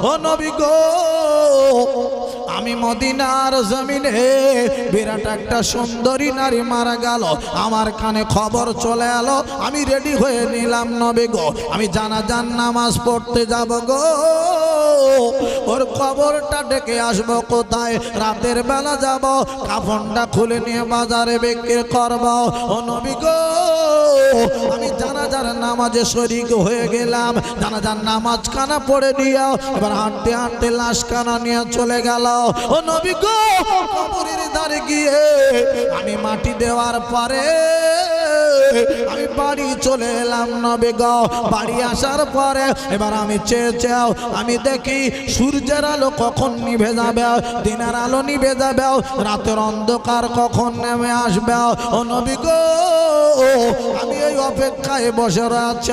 ও নবী গো আমি মদিনার জমিনে বিরাট একটা সুন্দরী নারী মারা গেল, আমার কানে খবর চলে এলো, আমি রেডি হয়ে নিলাম নবী গো, আমি জানাজার নামাজ পড়তে যাব গো, ওর খবরটা ডেকে আসবো কোথায়? রাতের বেলা যাব, কাফনটা খুলে নিয়ে বাজারে বিক্রি করব। ও নবী গো আমি জানাজার নামাজে শরীক হয়ে গেলাম, জানাজার নামাজ খানা পড়ে নিয়ে এবার হাঁটতে হাঁটতে লাশ খানা নিয়ে চলে গেল। ও নবী গো কবরের ধারে গিয়ে আমি মাটি দেওয়ার পরে আমি বাড়ি চলে এলাম নবী গো। বাড়ি আসার পরে এবার আমি চেয়ে আমি দেখি সূর্যের আলো কখন নিভে যাবে, দিনের আলো নিভে যাবে, রাতের অন্ধকার কখন নেমে আসবে। ও নবী গো আমি এই অপেক্ষায় বসে রয়েছি,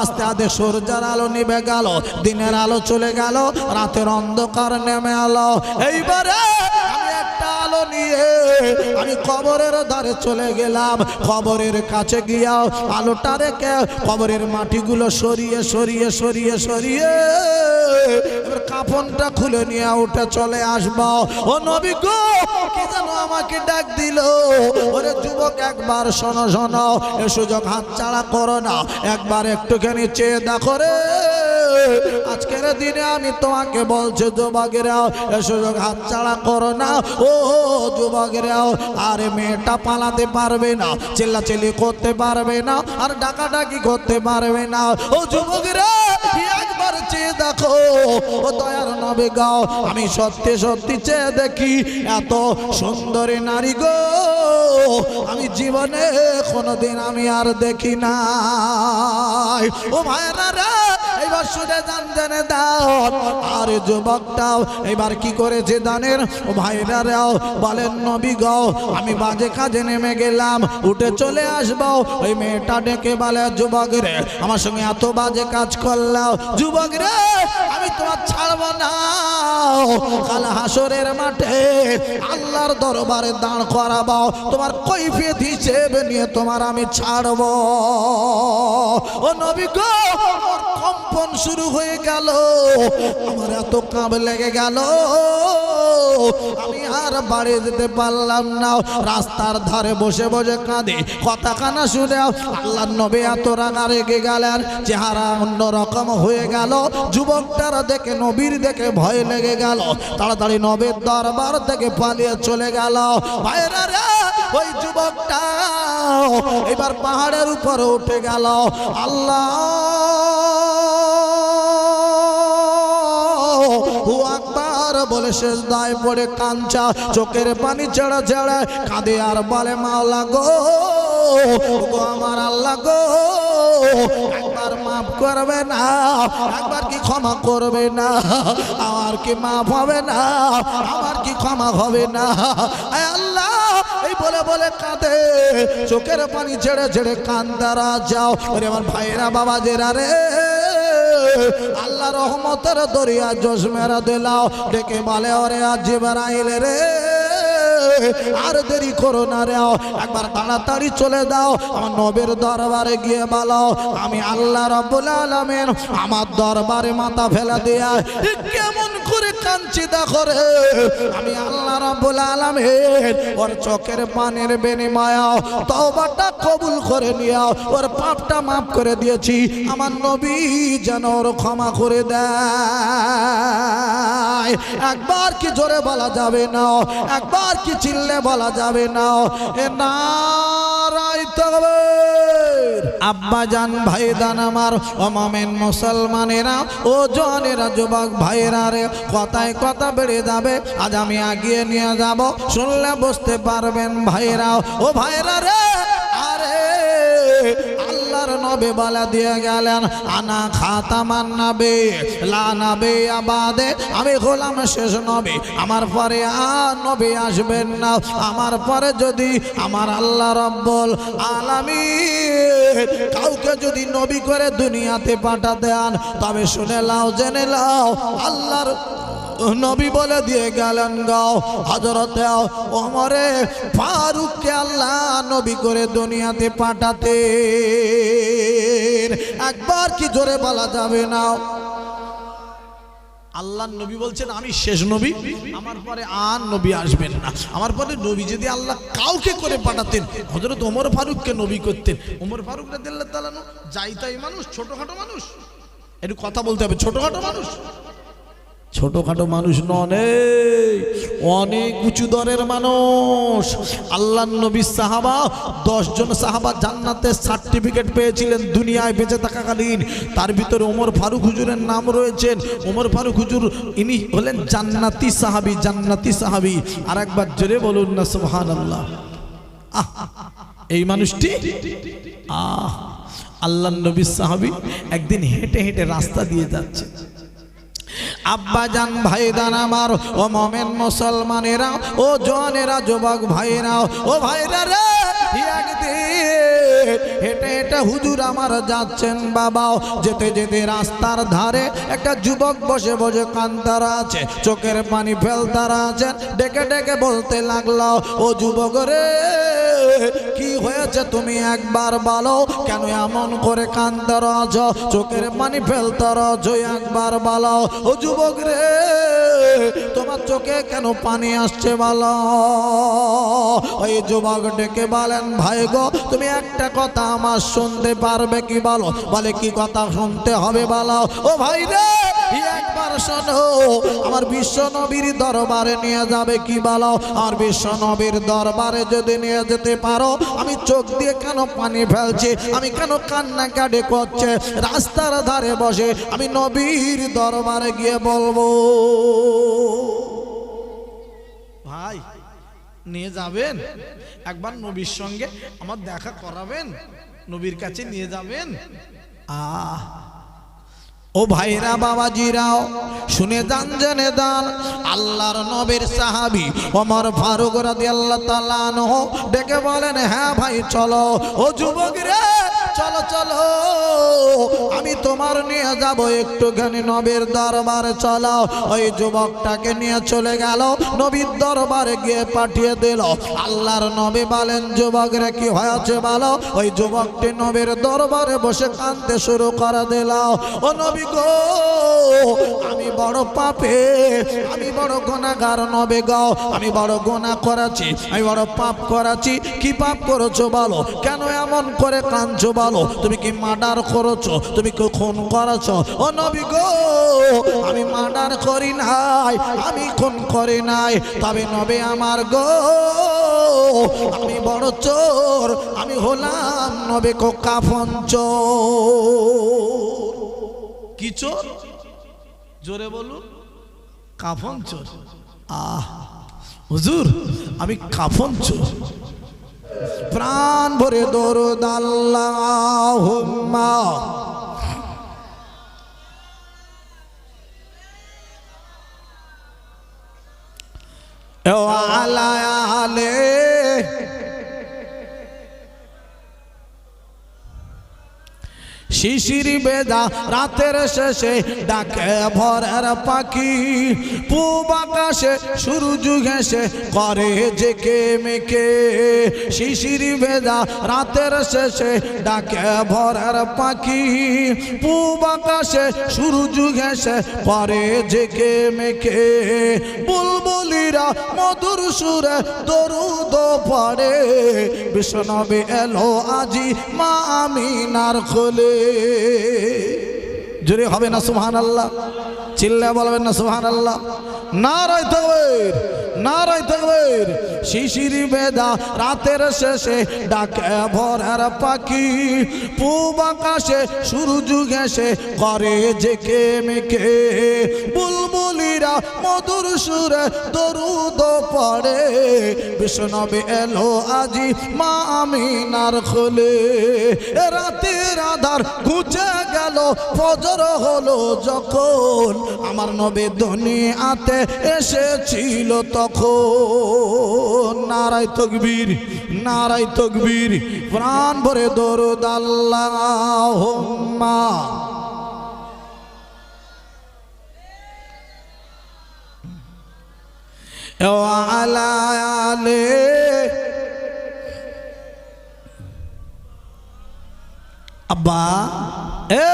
আস্তে আস্তে সূর্যের আলো নিভে গেল, দিনের আলো চলে গেল, রাতের অন্ধকার নেমে এলো। এইবারে আমি একটা আলো নিয়ে আমি কবরের ধারে চলে গেলাম, কবরের কাছে গিয়া আলোটা রেখে কবরের মাটিগুলো সরিয়ে সরিয়ে সরিয়ে সরিয়ে এবার কাফনটা খুলে নিয়ে উঠে চলে আসবো। ও নবী গো কি যেন আমাকে ডাক দিল, ওরে যুবক একবার শোনো শোনো, এ সুযোগ হাতছাড়া করো না, একবার একটুখানি চেয়ে দেখো রে, আজকের দিনে আমি তোমাকে বলছি যুবকেরাও এ সুযোগ হাতছাড়া করো না। ও যুবকেরাও আরে মেয়েটা পালাতে পারবে না, চিল্লাচিল্লি করতে পারবে না, আর ডাকাডাকি করতে পারবে না। ও যুবকেরা একবার চেয়ে দেখো, ও দয়ার নবী গো আমি সত্যি সত্যি চেয়ে দেখি এত সুন্দরী নারী গো আমি জীবনে কোনোদিন আমি আর দেখি নাই। ও ভাইরা রে এবার শুনে জান জেনে দাও। আর যুবকটাও এবার কি করেছে জানেন? ও ভাইরা রেও বলেন নবী গো আমি বাজে কাজে নেমে গেলাম, উঠে চলে আসবো। ওই মেয়েটা ডেকে বলে যুবক রে আমার সঙ্গে এত বাজে কাজ করলাম, যুবক রে আমি তোমার ছাড়বো না, কাল হাসরের মাঠে আল্লাহর দরবারে দাঁড় করাবো, তোমার কৈফিয়ত হিসেবে নিয়ে তোমার আমি ছাড়বো। ও নবী গো কম্পন শুরু হয়ে গেল, আমার এত কাঁপ লেগে গেল, আমি আর বাড়ি যেতে পারলাম না, রাস্তার ধারে বসে বসে কাঁদে, কথা কানা শুনে আল্লাহর নবী এত রাগা রেগে গেলেন, চেহারা অন্যরকম হয়ে গেল। যুবকটারা দেখে নবীর দেখে ভয় লেগে গেল, তাড়াতাড়ি নবীর দরবার থেকে পালিয়ে চলে গেল। ভাইরা রে ওই যুবকটা এবার পাহাড়ের উপরে উঠে গেল, আল্লাহ আকবার বলে সেজদায় পড়ে কাঞ্চা চোখের পানি ছেড়ে ছেড়ে কাঁদে আর বলে মাওলা গো আমার আল্লাহ গো একবার মাফ করবে না, একবার কি ক্ষমা করবে না, আমার কি মাফ হবে না, আমার কি ক্ষমা হবে না, আল্লাহ এই বলে বলে কাঁদে, চোখের পানি ছেড়ে ছেড়ে কান্দারা যাও। ওরে আমার ভাইরা বাবা জেরা রে আল্লাহ রহমতের দরিয়া জোশ মেরা দিলাও, ডেকে বলে ওরে আজ জিবরাইল রে আর দেরি করো না রে, একবার তাড়াতাড়ি চলে দাও আমার নবীর দরবারে গিয়ে বলো আমি আল্লাহ রাব্বুল আলামিন আমার দরবারে মাথা ফেলা দিয়া কেমন করে কাঁদছি দেখো রে, আমি আল্লাহ রাব্বুল আলামিন ওর চোখের পানির বিনিময়ে তওবাটা কবুল করে নিও, ওর পাপটা মাফ করে দিয়েছি, আমার নবী যেন ওর ক্ষমা করে দেয়। একবার কি জোরে বলা যাবে না, একবার কি চিল্লে বলা যাবে না, এ নারায়ে তাকবীর। আব্বা জান ভাইদান আমার ও মুমিন মুসলমানেরা ও জওয়ানেরা যুবক ভাইরা রে কথায় কথা বেড়ে যাবে, আজ আমি আগিয়ে নিয়ে যাব, শুনলে বুঝতে পারবেন ভাইরা ও ভাইরা রে। আরে আল্লাহর নবী বলে দিয়ে গেলেন আনা খাতামান নবী লা নবী আবাদে, আমি গোলাম শেষ নবী, আমার পরে আর নবী আসবেন না, আমার পরে যদি আমার আল্লাহ রাব্বুল আলামিন কাউকে যদি নবী করে দুনিয়াতে পাঠাতে দেন তবে শুনে লাও জেনে লাও আল্লাহর নবী বলে দিয়ে গেলেন গাও হযরতে ওমরে ফারুককে আল্লাহ নবী করে দুনিয়াতে পাঠাতে, একবার কি জোরে বলা যাবে না। আল্লাহর নবী বলছেন আমি শেষ নবী, আমার পরে আর নবী আসবেন না। আমার পরে নবী যদি আল্লাহ কাউকে করে পাঠাতেন, হযরত ওমর ফারুককে নবী করতেন। ওমর ফারুক রাদিয়াল্লাহু তাআলা যাই তাই মানুষ, ছোটখাটো মানুষ, একটু কথা বলতে হবে, ছোটখাটো মানুষ, ছোটখাটো মানুষ নন, অনেক উঁচু দরের মানুষ। আল্লাহর নবীর সাহাবা 10 জন সাহাবা জান্নাতের সার্টিফিকেট পেয়েছিলেন দুনিয়ায় বেঁচে থাকাকালীন। তার ভিতরে ওমর ফারুক হুজুরের নাম রয়েছেন। ওমর ফারুক হুজুর ইনি হলেন জান্নাতি সাহাবী, জান্নাতি সাহাবী। আর একবার জোরে বলুন না সুবহানাল্লাহ। এই মানুষটি আল্লাহর নবীর সাহাবী একদিন হেঁটে হেঁটে রাস্তা দিয়ে যাচ্ছে। আব্বা জান ভাইদান আমার, ও মোমেন মুসলমানেরা, ও জওয়ানেরা, যুবক ভাইরা, ও ভাইরা রে, হেঁটে হেঁটে হুজুর আমার যাচ্ছেন বাবা। যেতে যেতে রাস্তার ধারে একটা যুবক বসে বসে কান্তারা আছে, চোখের পানি ফেলতারা আছেন। ডেকে ডেকে বলতে লাগলো, ও যুবক রে, কি হয়েছে তুমি একবার বলো, কেন এমন করে কান্তারা আছো, চোখের পানি ফেলতারা আছো, একবার বলো। ও যুবক রে, তোমার চোখে কেন পানি আসছে বলো। ওই যুবক ডেকে বলেন, ভাই গো, তুমি একটা কথা আমার শুনতে পারবে কি বলো। বলে, কি কথা শুনতে হবে বলো। ও ভাই রে, একবার শোনো, আমার বিশ্ব নবীর দরবারে নিয়ে যাবে কি বলো। আর বিশ্ব নবীর দরবারে যদি নিয়ে যেতে পারো, আমি চোখ দিয়ে কেন পানি ফেলছি, আমি কেন কান্নাকাটি করছে, রাস্তার ধারে বসে আমি নবীর দরবারে গিয়ে বলবো। ভাই নিয়ে যাবেন, একবার নবীর সঙ্গে আমার দেখা করাবেন, নবীর কাছে নিয়ে যাবেন। ও ভাইরা বাবাজিরাও, শুনে যান, জেনে যান, আল্লাহর নবীর সাহাবী ওমর ফারুক রাদিয়াল্লাহু তাআলা আনহু ডেকে বলেন, হ্যাঁ ভাই চলো। ও যুবক রে, চলো চলো, আমি তোমার নিয়ে যাব একটুখানি নবীর দরবারে চলো। ওই যুবকটাকে নিয়ে চলে গেল, নবীর দরবারে গিয়ে পাঠিয়ে দিল। আল্লাহর নবী বলেন, যুবক রে কি হয়েছে বলো। ওই যুবকটি নবীর দরবারে বসে কাঁদতে শুরু করে দিল। ও নবী গো, আমি বড় পাপে, আমি বড় গুনাহগার নবী গো, আমি বড় গুনাহ করেছি, আমি বড় পাপ করেছি। কি পাপ করেছো বলো, কেন এমন করে কাঁদছো বলো। তুমি কি মার্ডার করেছো, তুমি কি খুন করেছো। ও নবী গো, আমি মার্ডার করি নাই, আমি খুন করি নাই, তবে নবী আমার গো, আমি বড় চোর, আমি হলাম নবী কো কাফন চোর। কি চোর, জোরে বলুন। কাফন চোর। হুজুর, আমি কাফন চোর। প্রাণ ভরে দরুদ আল্লাহুম্মা আলা আলে। শিশির বেদা রাতের শেষে ডাকে ভোরের পাখি, পূব আকাশে সূর্য ঘেঁষে করে জেকে মেকে। শিশির বেদা রাতের শেষে ডাকে ভোরের পাখি, পূব আকাশে সূর্য ঘেঁষে করে জেকে মেকে। বুলবুলিরা মধুর সুরে দরুদ পড়ে, বিশ্বনবী এলো আজি মা আমিনার কোলে। জোরে হবে না সুবহানাল্লাহ, চিল্লা বলবেন না সুবহানাল্লাহ। নারায়ে তাকবীর, নারায়ে তাকবীর। শিশির বেদা রাতের শেষে ডাকে ভোরের পাখি, পূব আকাশে সূর্য ঘেঁষে করে জেকে মেকে। বুলবুলিরা মধুর সুরে দরুদ পড়ে, বিশ্বনবী এলো আজি মা আমিনার কোলে। রাতের আধার ঘুচে গেল, ফজর হলো যখন, আমার নবী দুনিয়াতে এসেছিল তখন। নারায়ে তাকবীর, নারায়ে তাকবীর। প্রাণ ভরে দরুদ আল্লাহুম্মা আলা আলে। আব্বা,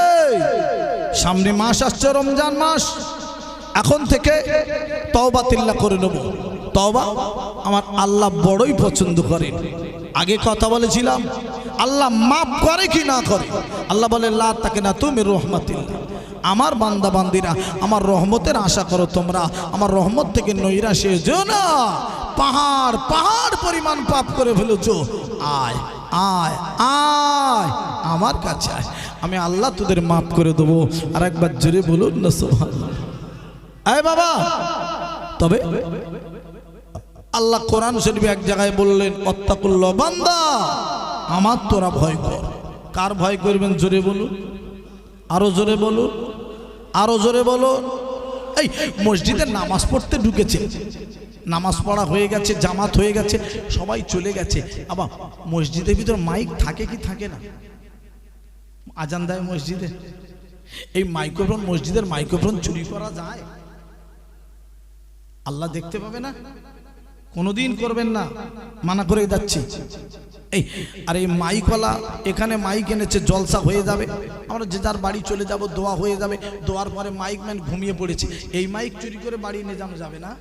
এই সামনে মাস আসছে, রমজান মাস। এখন থেকে তওবা তিল্লা করে নেব। তওবা আমার আল্লাহ বড়ই পছন্দ করেন। আগে কথা বলেছিলাম আল্লাহ মাফ করে কি না করে। আল্লাহ বলে লা তাকনাতু মির রাহমাতিল্লাহ, আমার বান্দা বান্দিরা আমার রহমতের আশা করো, তোমরা আমার রহমত থেকে নৈরাশ যেও না। পাহাড় পাহাড় পরিমাণ পাপ করে ফেলেছো, আয় আয় আয় আমার কাছে আয়, আমি আল্লাহ তোদের মাফ করে দেবো। আর একবার জোরে বলুন না সুবহানাল্লাহ। আয় বাবা, তবে আল্লাহ কোরআন শরীফে এক জায়গায় বললেন অত্তাকুল্লাহ, বান্দা আমার তোরা ভয় কর। কার ভয় করবেন জোরে বলুন, আরো জোরে বলুন, আরো জোরে বলুন। এই মসজিদে নামাজ পড়তে ঢুকেছে, নামাজ পড়া হয়ে গেছে, জামাত হয়ে গেছে, সবাই চলে গেছে। আবার মসজিদের ভিতর মাইক থাকে কি থাকে না? আজান দেয় মসজিদে, এই মাইক্রোফোন, মসজিদের মাইক্রোফোন চুরি করা যায়? আল্লাহ দেখতে পাবে না? কোনোদিন করবেন না, মানা করে যাচ্ছি। এই আর এই মাইকওয়ালা এখানে মাইক এনেছে, জলসা হয়ে যাবে, আমরা যে যার বাড়ি চলে যাব, দোয়া হয়ে যাবে, দোয়ার পরে মাইকম্যান ঘুমিয়ে পড়েছে, এই মাইক চুরি করে বাড়ি নিয়ে যাওয়া যাবে না?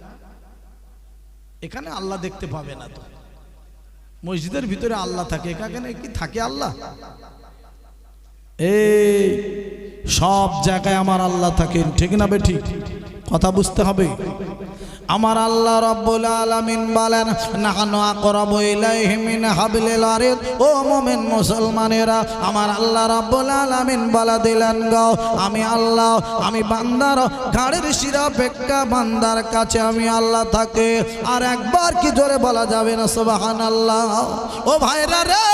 এখানে আল্লাহ দেখতে পাবে না তো। মসজিদের ভিতরে আল্লাহ থাকে, এখানে কি থাকে আল্লাহ? এই সব জায়গায় আমার আল্লাহ থাকেন, ঠিক না বে ঠিক? কথা বুঝতে হবে। আমার আল্লাহ রাব্বুল আলামিন বলেন নাহানু আকরাবু ইলাইহি মিন হাবলিল ওয়ারিদ। ও মুমিন মুসলমানেরা, আমার আল্লাহ রাব্বুল আলামিন বলে দিলেন গো, আমি আল্লাহ, আমি বান্দার ঘাড়ের শিরা বেক্কা বান্দার কাছে আমি আল্লাহ থাকি। আর একবার কি জোরে বলা যাবে না সুবহানাল্লাহ? ও ভাইরা রে,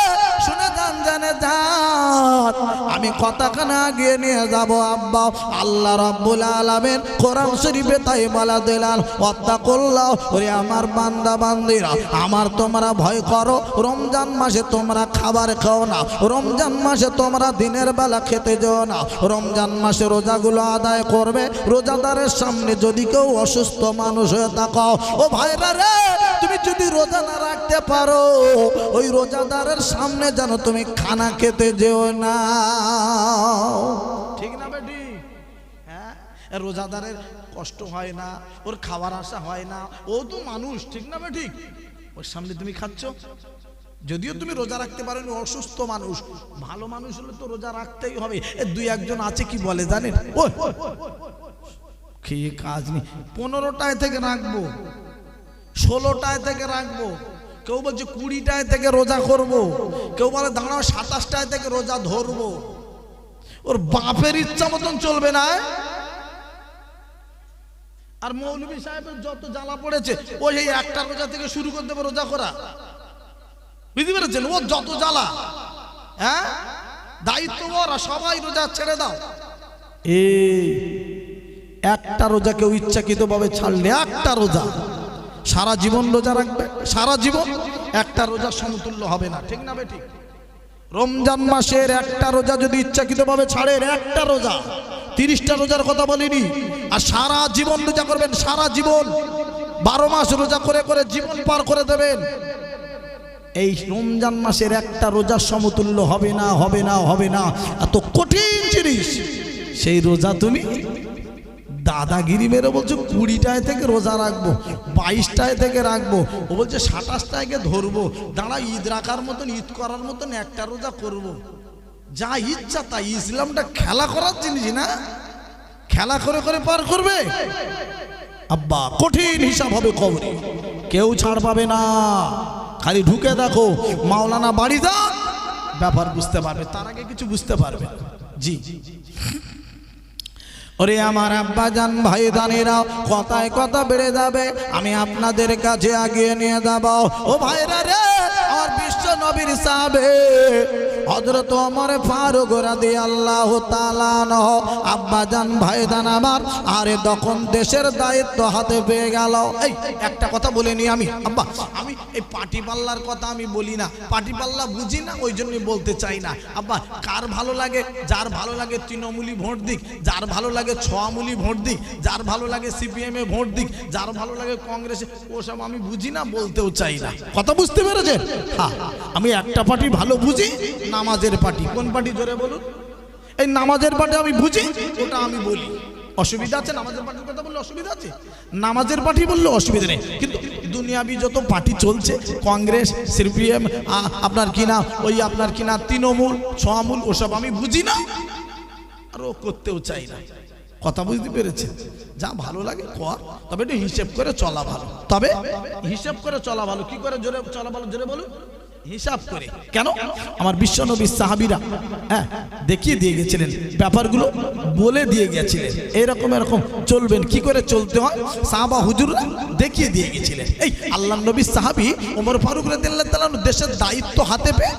শুনে যান, জানে যান, আমি কথাখানা আগিয়ে নিয়ে যাব। আব্বা আল্লাহ রাব্বুল আলামিন কোরআন শরীফে তাই বলা দিলেন ওয়াত্তাকুল্লাহ, ওরে আমার বান্দা বান্দিরা, আমার তোমরা ভয় করো। রমজান মাসে তোমরা খাবার খাও না, রমজান মাসে তোমরা দিনের বেলা খেতে যাও না, রমজান মাসে রোজাগুলো আদায় করবে। রোজাদারের সামনে যদি কেউ অসুস্থ মানুষ হয়ে থাকো, ও ভাইরা রে, তুমি যদি রোজা না রাখতে পারো, ওই রোজাদারের সামনে যেন তুমি খানা খেতে যেও না, ঠিক না বেটি? হ্যাঁ, রোজাদারের কষ্ট হয় না, ওর খাবার আশা হয় না, ও তো মানুষ, ঠিক না বেটি? ওর সামনে তুমি খাচ্ছ, যদিও তুমি রোজা রাখতে পারো, অসুস্থ মানুষ। ভালো মানুষ হলে তো রোজা রাখতেই হবে। দুই একজন আছে কি বলে জানেন, ও খেয়ে কাজ নেই, 15টায় থেকে রাখবো, 16টায় থেকে রাখবো, কেউ বলছে 20টায় থেকে রোজা করব, কেউ বলে দাঁড়াও 27টায় থেকে রোজা ধরবো। ওর বাপের ইচ্ছা মতন চলবে না। আর মৌলভী সাহেবের যত জ্বালা পড়েছে, ও এই একটা রোজা থেকে শুরু করে দেবে রোজা করা, বুঝতে পেরেছেন? ও যত জ্বালা, হ্যাঁ, দায়িত্ব ওরা, সবাই রোজা ছেড়ে দাও। এই একটা রোজা কেউ ইচ্ছাকৃত ভাবে ছাড়লে, একটা রোজা সারা জীবন রোজা রাখবে, সারা জীবন একটা রোজা সমতুল্য হবে না, ঠিক না বেটি? রমজান মাসের একটা রোজা যদি ইচ্ছাকৃত ভাবে ছাড়েন, একটা রোজা, 30টা রোজার কথা বলিনি, আর সারা জীবন রোজা করবেন, সারা জীবন 12 মাস রোজা করে করে জীবন পার করে দেবেন, এই রমজান মাসের একটা রোজা সমতুল্য হবে না, হবে না, হবে না। এত কঠিন জিনিস, সেই রোজা তুমি দাদাগিরি মেরে বলছো 20টায় থেকে রোজা রাখবো, 22টায় থেকে রাখবো, ও বলছে 27টায় ধরবো। দাঁড়া, ঈদ রাখার মতন, ঈদ করার মতন একটা রোজা করবো, যা ইচ্ছা তাই। ইসলামটা খেলা করার জিনিস না, খেলা করে করে পার করবে। আব্বা কঠিন হিসাব হবে কবরে, কেউ ছাড় পাবে না। খালি ঢুকে দেখো, মাওলানা বাড়ি যান, ব্যাপার বুঝতে পারবে, তার আগে কিছু বুঝতে পারবে। জি ওরে আমার আব্বা জান, ভাই দানেরা, কথায় কথা বেড়ে যাবে, আমি আপনাদের কাছে আগিয়ে নিয়ে যাব। ও ভাইরা রে, আর বিশ্ব নবীর সাহাবে হযরত ওমর ফারুক রাদিয়াল্লাহু তাআলা আনহু, আব্বা জান, ভাই দান আমার, আরে তখন দেশের দায়িত্ব হাতে পেয়ে গেল। এই একটা কথা বলে নি আমি, আব্বা আমি এই পাটি পাল্লার কথা আমি বলি না, পাটি পাল্লা বুঝি না, ওই জন্য বলতে চাই না। আব্বা কার ভালো লাগে, যার ভালো লাগে তৃণমূলী ভোট দিক, যার ভালো লাগে ছোয়ামূলী ভোট দিক, যার ভালো লাগে সিপিএম এ ভোট দিক, যার ভালো লাগে কংগ্রেসে, ওসব আমি বুঝি না, বলতেও চাই না। কথা বুঝতে পেরেছেন? হ্যাঁ, আমি একটা পার্টি ভালো বুঝি, নামাজের পার্টি। কোন পার্টি জোরে বলুন? এই নামাজের পার্টি আমি বুঝি, ওটা আমি বলি, অসুবিধা আছে? নামাজের পার্টির কথা বললে অসুবিধা আছে? নামাজের পার্টি বললে অসুবিধা নেই, কিন্তু দুনিয়াবি যত পার্টি চলছে, কংগ্রেস, সিপিএম, আপনার কিনা ওই আপনার কিনা তৃণমূল, তৃণমূল, ওসব আমি বুঝি না আর ও করতেও চাই না। কথা বুঝতে পেরেছেন? যা ভালো লাগে কর, তবে একটু হিসেব করে চলা ভালো। তবে হিসেব করে চলা ভালো। কি করে জোরে চলা ভালো? জোরে বলুন। হিসাব করে। কেন? আমার বিশ্বনবী সাহাবীরা হ্যাঁ দেখিয়ে দিয়ে গেছিলেন, ব্যাপারগুলো বলে দিয়ে গেছিলেন, এরকম এরকম চলবেন, কি করে চলতে হয় সাহাবা হুজুররা দেখিয়ে দিয়ে গেছিলেন। এই আল্লাহর নবী সাহাবী ওমর ফারুক রাদিয়াল্লাহু তাআলা দেশের দায়িত্ব হাতে পেয়ে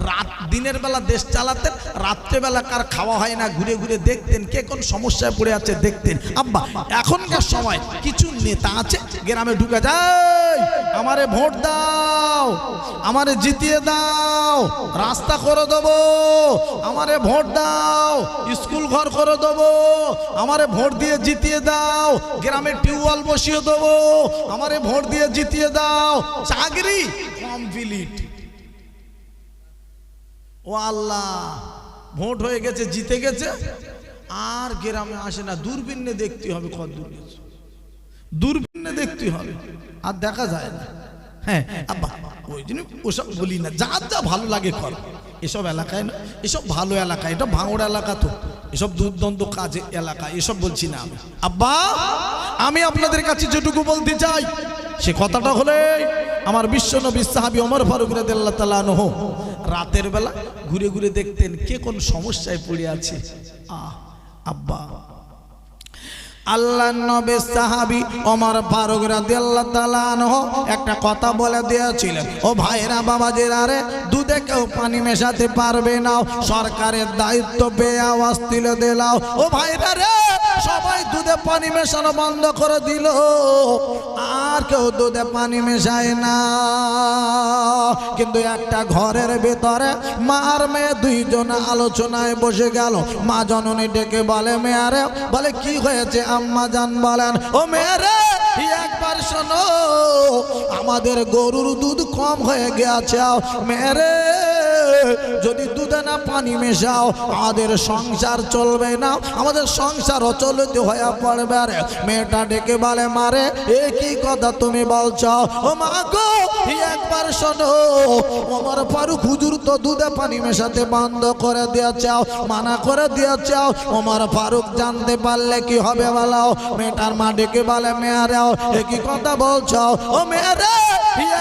রাত দিনের বেলা দেশ চালাতেন, রাত্রেবেলা কার খাওয়া হয় না ঘুরে ঘুরে দেখতেন, কে কোন সমস্যায় পড়ে আছে দেখতেন। আব্বা এখনকার সময় কিছু নেতা আছে গ্রামে ঢুকে যায়, আমারে ভোট দাও, আমারে জিতিয়ে দাও, রাস্তা করে দেবো, আমারে ভোট দাও, স্কুল ঘর করে দেবো, আমারে ভোট দিয়ে জিতিয়ে দাও, গ্রামে টিউবওয়েল বসিয়ে দেবো, আমারে ভোট দিয়ে জিতিয়ে দাও, চাকরি কমপ্লিট। ও আল্লাহ, ভোট হয়ে গেছে, জিতে গেছে, আর গ্রামে আসে না, দূরবীনে দেখতে হবে, কত দূর গেছে, দূরবীনে দেখতে হবে, আর দেখা যায় না। হ্যাঁ আব্বা ওই জন্য ওসব বলি না, যা যা ভালো লাগে কর। এসব এলাকায় না, এসব ভালো এলাকা, এটা ভাঙড় এলাকা, তো এসব দুর্দ্বন্দ্ব কাজে এলাকা, এসব বলছি না আমি। আব্বা আমি আপনাদের কাছে যেটুকু বলতে চাই সে কথাটা হলে, আমার বিশ্বনবী সাহাবী ওমর ফারুক রাদিয়াল্লাহু তাআলা আনহু রাতের বেলা ঘুরে ঘুরে দেখতেন কে কোন সমস্যায় পড়ে আছে। আব্বা আল্লাহর নবী সাহাবী ওমর ফারুক রাদিয়াল্লাহু তাআলা আনহু একটা কথা বলে দিয়েছিলেন, ও ভাইরা বাবাজিরা রে, দুধে কেউ পানি মেশাতে পারবে না, সরকারের দায়িত্ব পেয়ে আওয়াজ তুলে দিলাও। ও ভাইরা রে, সবাই দুধে পানি মেশানো বন্ধ করে দিল, আর কেউ দুধে পানি মেশায় না। কিন্তু একটা ঘরের ভিতরে মা আর মেয়ে দুইজন আলোচনায় বসে গেল। মা জননী ডেকে বলে, মেয়ারে, বলে কি হয়েছে আম্মা জান? বলেন, ও মেয়েরে একবার শোনো, আমাদের গরুর দুধ কম হয়ে গেছে, মেয়েরে যদি দুধে না পানি মেশাও আমাদের সংসার চলবে না, আমাদের সংসার অচলিত হয়ে পড়বে। রে মেয়েটা ডেকে বলে, মারে এ কি কথা তুমি বলছো? ও মা গো একবার শোনো, ওমর ফারুক হুজুর তো দুধে পানি মেশাতে বন্ধ করে দিয়েছে, মানা করে দিয়েছে। ওমর ফারুক জানতে পারলে কি হবে বলো? মেয়েটার মা ডেকে বলে, মেয়ারে এ কি কথা বলছো? ও মেয়েরে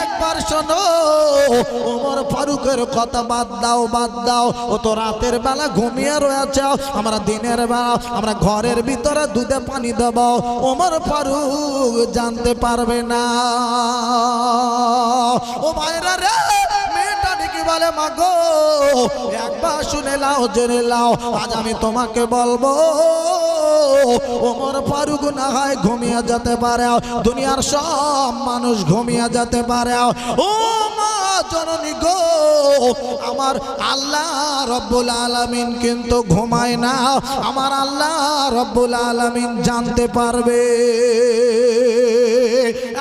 একবার শোনো, ওমর ফারুকের কথা বাদ দাও, বাদ দাও, ও তো রাতের বেলা ঘুমিয়ে রয়েছে, আমরা দিনের বেলা আমরা ঘরের ভিতরে দুধে পানি দেব, ওমর ফারুক জানতে পারবে না। ও ভাইরা রে, মেয়েটা ডেকে বলে, মা গো একবার শুনে লাও, জেনে লাও, আজ আমি তোমাকে বলবো, ওমর ফারুক না হয় ঘুমিয়ে যেতে পারে, দুনিয়ার সব মানুষ ঘুমিয়ে যেতে পারে, ও মা জননী গো, আমার আল্লাহ রব্বুল আলামিন কিন্তু ঘুমায় না, আমার আল্লাহ রব্বুল আলামিন জানতে পারবে।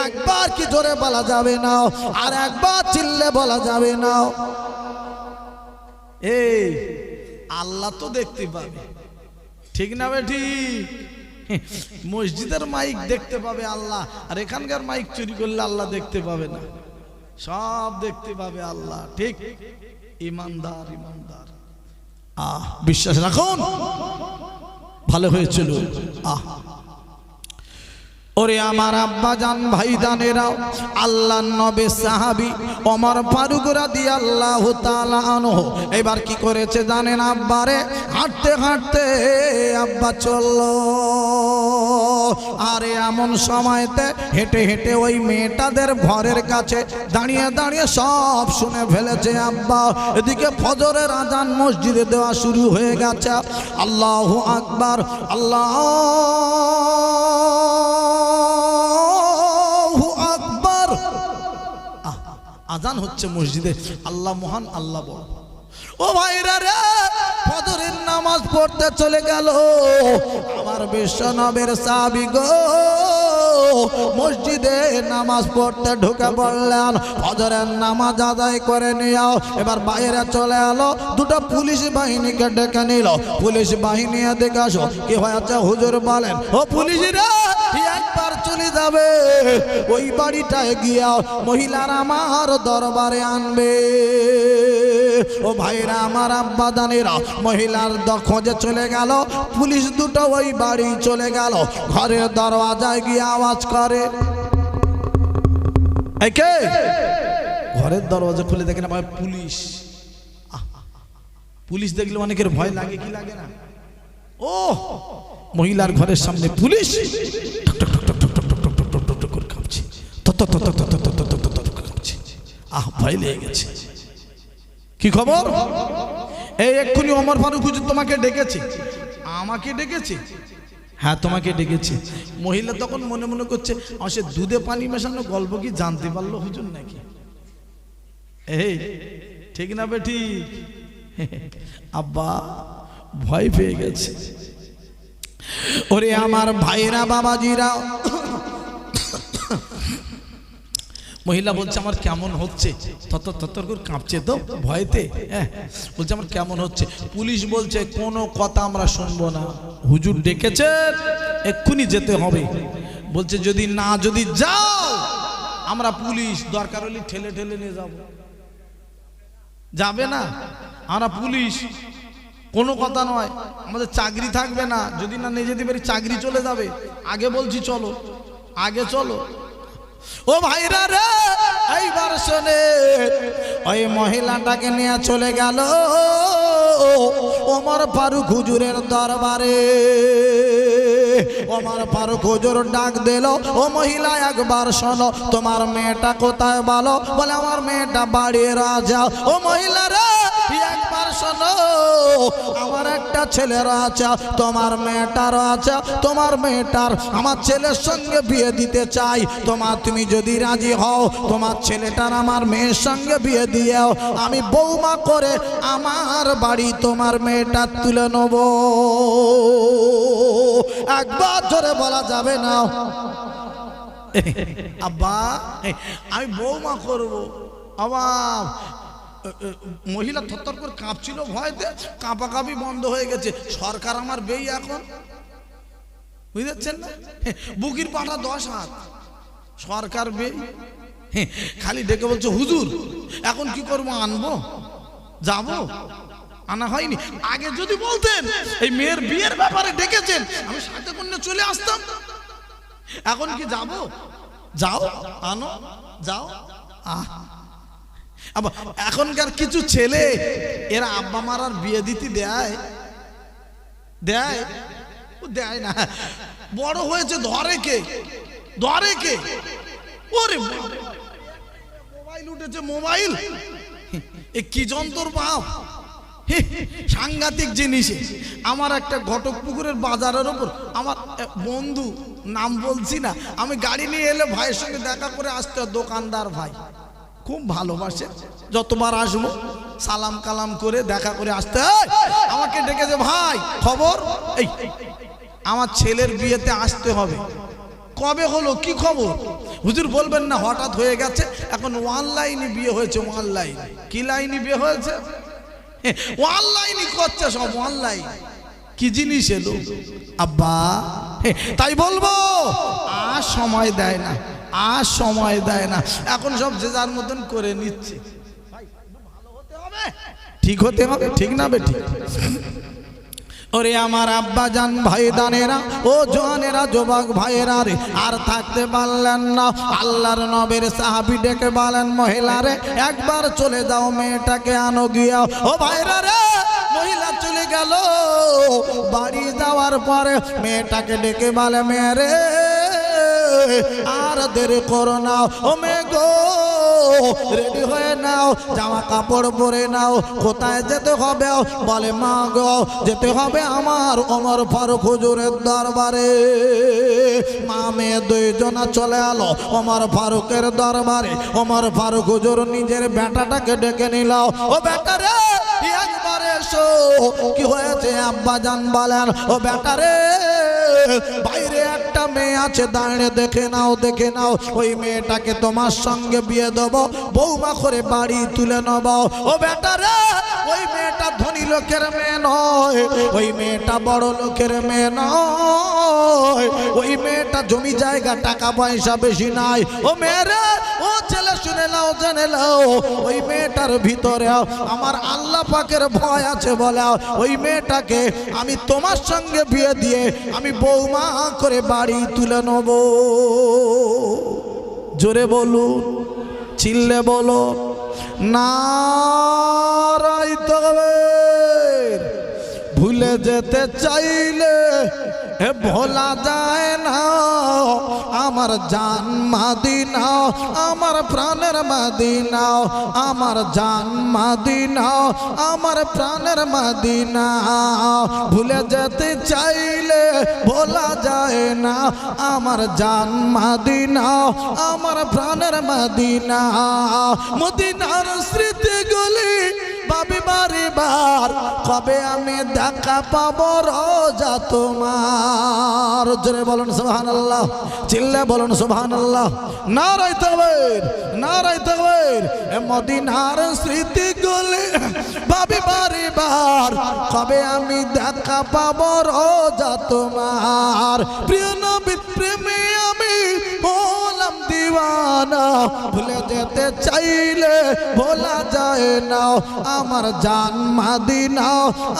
একবার কি জোরে বলা যাবে না, আর একবার চিল্লে বলা যাবে না? এই আল্লাহ তো দেখতে পাবে, ঠিক না বেঠি? মসজিদের মাইক দেখতে পাবে আল্লাহ, আর এখানকার মাইক চুরি করলে আল্লাহ দেখতে পাবে না, সব দেখতে পাবে আল্লাহ, ঠিক? ইমানদার ইমানদার বিশ্বাস রাখুন, ভালো হয়েছিল। ওরে আমার আব্বা জান ভাই জানেরাও, আল্লাহর নবী সাহাবী ওমর ফারুক রাদিয়াল্লাহু তাআলা আনহু এবার কি করেছে জানেন? আব্বারে হাঁটতে হাঁটতে আব্বা চললো, আর এমন সময়তে হেঁটে হেঁটে ওই মেয়েটাদের ঘরের কাছে দাঁড়িয়ে দাঁড়িয়ে সব শুনে ফেলেছে আব্বা। এদিকে ফজরের আজান মসজিদে দেওয়া শুরু হয়ে গেছে, আল্লাহু আকবার, আল্লাহ আজান হচ্ছে মসজিদে, আল্লাহ মহান, আল্লাহ বড়। ও ভাইরা রে, ফজরের নামাজ পড়তে চলে গেল আমার বিশ্বনবীর সাহাবী গো, মসজিদে নামাজ পড়তে ঢুকে পড়লেন। ফজরের নামাজ আদায় করে নিও, এবার বাইরে চলে এলো। দুটো পুলিশ বাহিনীকে ডেকে নিল। পুলিশ বাহিনী এদিকে আসো, কি হয়েছে হুজুর বলেন। ও পুলিশরা, একবার চলে যাবে ওই বাড়িটায় গিয়া মহিলার আমার দরবারে আনবে। ও ভাইরা আমার, আব্বা দানেরা, মহিলার খোঁজে চলে গেল। পুলিশ দুটো ওই বাড়ি চলে গেল। ঘরের দরওয়াজায় গিয়ে আওয়াজ করে, এই কে? ঘরের দরওয়াজা খুলে দেখেন আমার পুলিশ। পুলিশ দেখলে অনেকের ভয় লাগে, কি লাগে না? ও মহিলার ঘরের সামনে পুলিশ কাঁপছে, ভয় লেগে গেছে। কি খবর? এই এক্ষুনি ওমর ফারুক হুজুর তোমাকে ডেকেছে। আমাকে ডেকেছে? হ্যাঁ তোমাকে ডেকেছে। মহিলা তখন মনে মনে করছে, সে দুধে পানি মেশানো গল্প কি জানতে পারলো হুজুর নাকি? এই ঠিক না বেটি? আব্বা ভয় পেয়ে গেছে। ওরে আমার ভাইরা, বাবাজিরা, মহিলা বলছে আমার কেমন হচ্ছে, থরথর করে কাঁপছে তো ভয়তে। হ্যাঁ বলছে আমার কেমন হচ্ছে। পুলিশ বলছে কোনো কথা আমরা শুনবো না, হুজুর ডেকেছেন, এক্ষুনি যেতে হবে। বলছে যদি যাও আমরা পুলিশ দরকার হলে ঠেলে ঠেলে নিয়ে যাব। যাবে না, আমরা পুলিশ, কোনো কথা নয়, আমাদের চাকরি থাকবে না। যদি না নিয়ে যেতে পারি চাকরি চলে যাবে। আগে বলছি চলো, আগে চলো। ও ভাইরা রে, এইবার শোনে, ওই মহিলাটাকে নিয়ে চলে গেল ওমর ফারুক হুজুরের দরবারে। ওমর ফারুক হুজুর ডাক দিল, ও মহিলা একবার শোনো, তোমার মেয়েটা কোথায় বলো। বলে আমার মেয়েটা বাড়ির রাজা। ও মহিলা রে, একবার শোনো, আমার একটা ছেলের আছে, তোমার মেয়েটার আছে। তোমার মেয়েটার আমার ছেলের সঙ্গে বিয়ে দিতে চাই। তুমি যদি রাজি হও, তোমার ছেলেটার আমার মেয়ের সঙ্গে বিয়ে দিও। আমি বৌমা করে আমার বাড়ি তোমার মেয়েটা তুলে নেব। একবার ধরে বলা যাবে না আব্বা আমি বৌমা করব। আবার মহিলা থরথর করে কাঁপছিল ভয়তে, কাঁপাকাঁপি বন্ধ হয়ে গেছে। সরকার আমার বেই এখন, বুঝতে না? বুকির পাটা 10 হাত, সরকার বেই। খালি ডেকে বলছে হুজুর এখন কি করবো, আনবো, যাবো? আনা হয়নি। আগে যদি বলতেন এই মেয়ের বিয়ের ব্যাপারে ডেকেছেন, আমি সাথে করে চলে আসতাম। এখন কি যাবো? যাও, আনো, যাও। আবার এখনকার কিছু ছেলে এরা আব্বা মারার বিয়ে দিতে দেয় না। বড় হয়েছে ধরে কে? ওরে মোবাইল উঠেছে, মোবাইল এ কি যন্ত্র বাপ, সাংঘাতিক জিনিস। আমার একটা ঘটকপুকুরের বাজারের ওপর আমার বন্ধু, নাম বলছি না, আমি গাড়ি নিয়ে এলে ভাইয়ের সঙ্গে দেখা করে আসতে, দোকানদার ভাই খুব ভালোবাসে, যতবার আসবো সালাম কালাম করে দেখা করে আসতে। আমাকে ডেকেছে, ভাই খবর, এই আমার ছেলের বিয়েতে আসতে হবে। কবে হলো, কি খবর? হুজুর বলবেন না, হঠাৎ হয়ে গেছে। এখন অনলাইনে বিয়ে হয়েছে। অনলাইন কি লাইনে বিয়ে হয়েছে? অনলাইনই করছে সব, অনলাইন। কি জিনিস এলো আব্বা? তাই বলবো আর সময় দেয় না, আর সময় দেয় না। এখন সব যে যার মতন করে নিচ্ছে। ভালো হতে হবে, ঠিক হতে হবে, ঠিক না বেটি? ওরে আমার আব্বা জান, ভাই দানেরা, ও জওয়ানেরা, যুবক ভাইয়েরা রে, আর থাকতে পারলেন না। আল্লাহর নবীর সাহাবী ডেকে বলেন, মহিলা রে একবার চলে যাও, মেয়েটাকে আনো গিয়া। ও ভাইরা রে, মহিলা চলে গেল। বাড়ি যাওয়ার পরে মেয়েটাকে ডেকে বলে, মেয়ে রে আর দেরি করো না, ও মেয়ে গো রেডি হয়ে নাও, জামা কাপড় পরে নাও। কোথায় যেতে হবে? বলে মা গো যেতে হবে আমার ওমর ফারুক হুজুরের দরবারে। মা মেয়ে দুইজনা চলে এলো ওমর ফারুকের দরবারে। ওমর ফারুক হুজুর নিজের বেটাটাকে ডেকে নিল, ও বেটা রে একবার এসো। কি হয়েছে আব্বা জান বলেন, ও বেটা রে বাইরে একটা কয়টা মেয়ে আছে দাঁড়িয়ে দেখে নাও, দেখে নাও। ওই মেয়েটাকে তোমার সঙ্গে বিয়ে দেবো, বৌমা করে বাড়ি তুলে নেব। ও বেটা রে, ওই মেয়েটা ধনী লোকের মেয়ে নয়, ওই মেয়েটা বড় লোকের মেয়ে নয়, ওই মেয়েটা জমি জায়গা টাকা পয়সা বেশি নাই। ও মেয়েরে, ও ছেলে শুনে নাও, জেনে নাও, ওই মেয়েটার ভিতরে আমার আল্লাহ পাকের ভয় আছে বলে ওই মেয়েটাকে আমি তোমার সঙ্গে বিয়ে দিয়ে আমি বৌমা করে বাড়ি তুলে নেব। জোরে বলুন, চিল্লে বলো নারায়ে তাকবীর। ভুলে যেতে চাইলে ভোলা যায় না আমার জান মদিনা, আমার প্রাণের মদিনা, আমার জান মদিনা, আমার প্রাণের মদিনা। ভুলে যেতে চাইলে ভোলা যায় না আমার জান মদিনা, আমার প্রাণের মদিনা। মদিনার স্মৃতিগুলি ভাবি বারে বার, কবে আমি দেখা পাবো রোজা তোমার। জোরে বলুন সুবহানাল্লাহ, চিল্লে বলুন সুবহানাল্লাহ। নারায়ে তাকবীর, নারায়ে তাকবীর। মদিনার স্মৃতিগুলি ভাবি বারে বার, কবে আমি দেখা পাবো রোজা তোমার। প্রিয় নবীর প্রেমে আমি হলাম দিওয়ানা, ভুলে যেতে চাইলে ভোলা যায় না আমার জান মদিনা,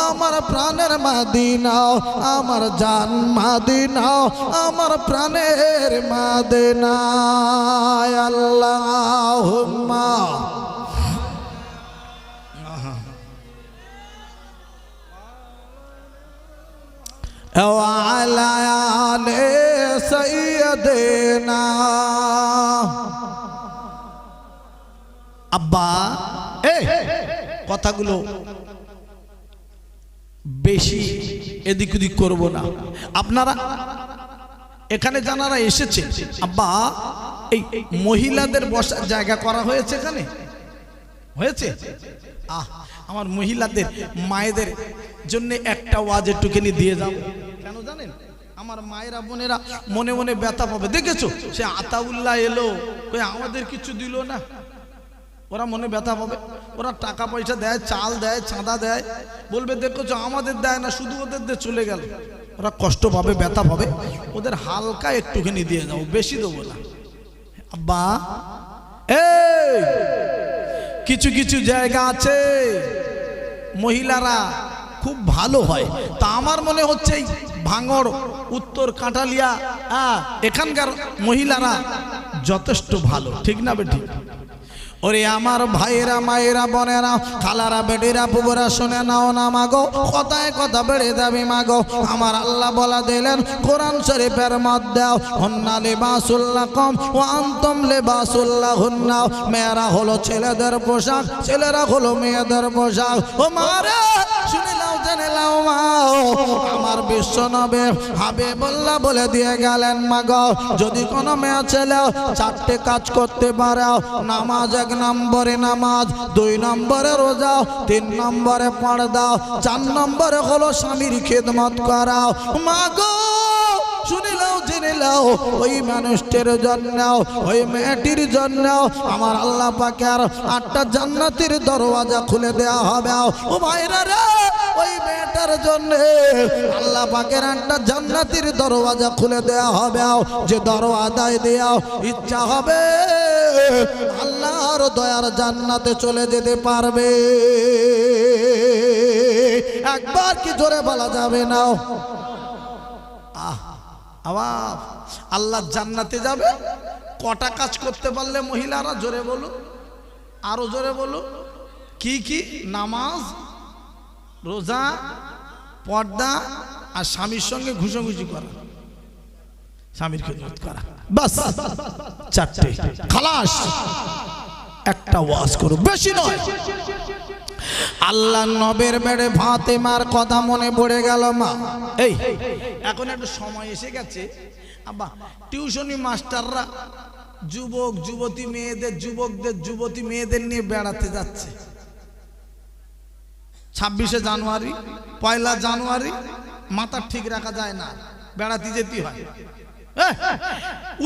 আমার প্রাণের মদিনা, আমার জান মদিনা, আমার প্রাণের মদিনা। আল্লাহুম্মা ওয়া আলা আলি সাইয়্যিদিনা। আব্বা, কথাগুলো বেশি এদিক ওদিক করবো না। আপনারা এখানে যারা এসেছে, আব্বা এই মহিলাদের বসার জায়গা করা হয়েছে, এখানে হয়েছে। আমার মহিলাদের মায়েদের জন্য একটা ওয়াজ একটুখানি দিয়ে যাও। কেন জানেন, আমার মায়েরা বোনেরা মনে মনে ব্যথা পাবে। দেখেছো, সে আতাউল্লাহ এলো, আমাদের কিছু দিল না, ওরা মনে ব্যথা পাবে। ওরা টাকা পয়সা দেয়, চাল দেয়, চাঁদা দেয়, বলবে দেখেছো আমাদের দেয় না, শুধু ওদের দিয়ে চলে গেল। ওরা কষ্ট পাবে, ব্যথা পাবে। ওদের হালকা একটুখানি দিয়ে যাও, বেশি দেবো না। আব্বা, এই কিছু কিছু জায়গা আছে মহিলারা খুব ভালো হয়, তা আমার মনে হচ্ছে এই ভাঙড়, উত্তর কাঁঠালিয়া, এখানকার মহিলারা যথেষ্ট ভালো, ঠিক না বেঠিক? ওরে আমার ভাইয়েরা, মায়েরা, বোনেরা, খালারা, বেটিরা, বুবুরা, শুনে নাও না মাগো, কথায় কথা বেড়ে যাবে মাগো। আমার আল্লাহ বলা দিলেন কোরআন শরীফের মধ্যে, হুন্না লিবাসুল লাকুম ওয়া আনতুম লিবাসুল লাহুন্না। মেয়েরা হলো ছেলেদের পোশাক, ছেলেরা হলো মেয়েদের পোশাক। ও মারে, শুনে নাও, জেনে নাও মা, আমার বিশ্ব নবী হাবিবুল্লাহ বলে দিয়ে গেলেন মাগো, যদি কোনো মেয়ে ছেলে চারটে কাজ করতে পারে, নামাজ এক নম্বরে নামাজ, 2 নম্বরে রোজা, 3 নম্বরে পর্দা, 4 নম্বরে হলো স্বামীর খেদমত করা। মাগো শুনে নাও, জেনে নাও, ওই মানুষটির জন্য, ওই মেয়েটির জন্য আমার আল্লাহ পাকের 8টা জান্নাতের দরওয়াজা খুলে দেওয়া হবে। ও ভাইরা রে, ওই মেয়েটার জন্য আল্লাহ পাকের 8টা জান্নাতের দরওয়াজা খুলে দেওয়া হবে। যে দরওয়াজায় দেওয়া ইচ্ছা হবে আল্লাহর দয়ার জান্নাতে চলে যেতে পারবে। একবার কি জোরে বলা যাবে না? আবার আল্লাহ জান্নাতে যাবে কটা কাজ করতে পারলে মহিলারা? জোরে বলো, আরো জোরে বলো। কি কি? নামাজ, রোজা, পর্দা, আর স্বামীর সঙ্গে ঘুষোঘুষি করা, স্বামীর খেদমত করা, বাস 4টে খালাস। একটা ওয়াজ করো, বেশি নয়। আল্লাহ নবীর মেয়ে ফাতেমার কথা মনে পড়ে গেল। মা, এই এখন একটু সময় এসে গেছে আব্বা, টিউশনি মাস্টাররা যুবক যুবতী মেয়েদের, যুবকদের যুবতী মেয়েদের নিয়ে বেড়াতে যাচ্ছে। 26শে জানুয়ারি, 1 জানুয়ারি মাথা ঠিক রাখা যায় না, বেড়াতে যেতে হয়।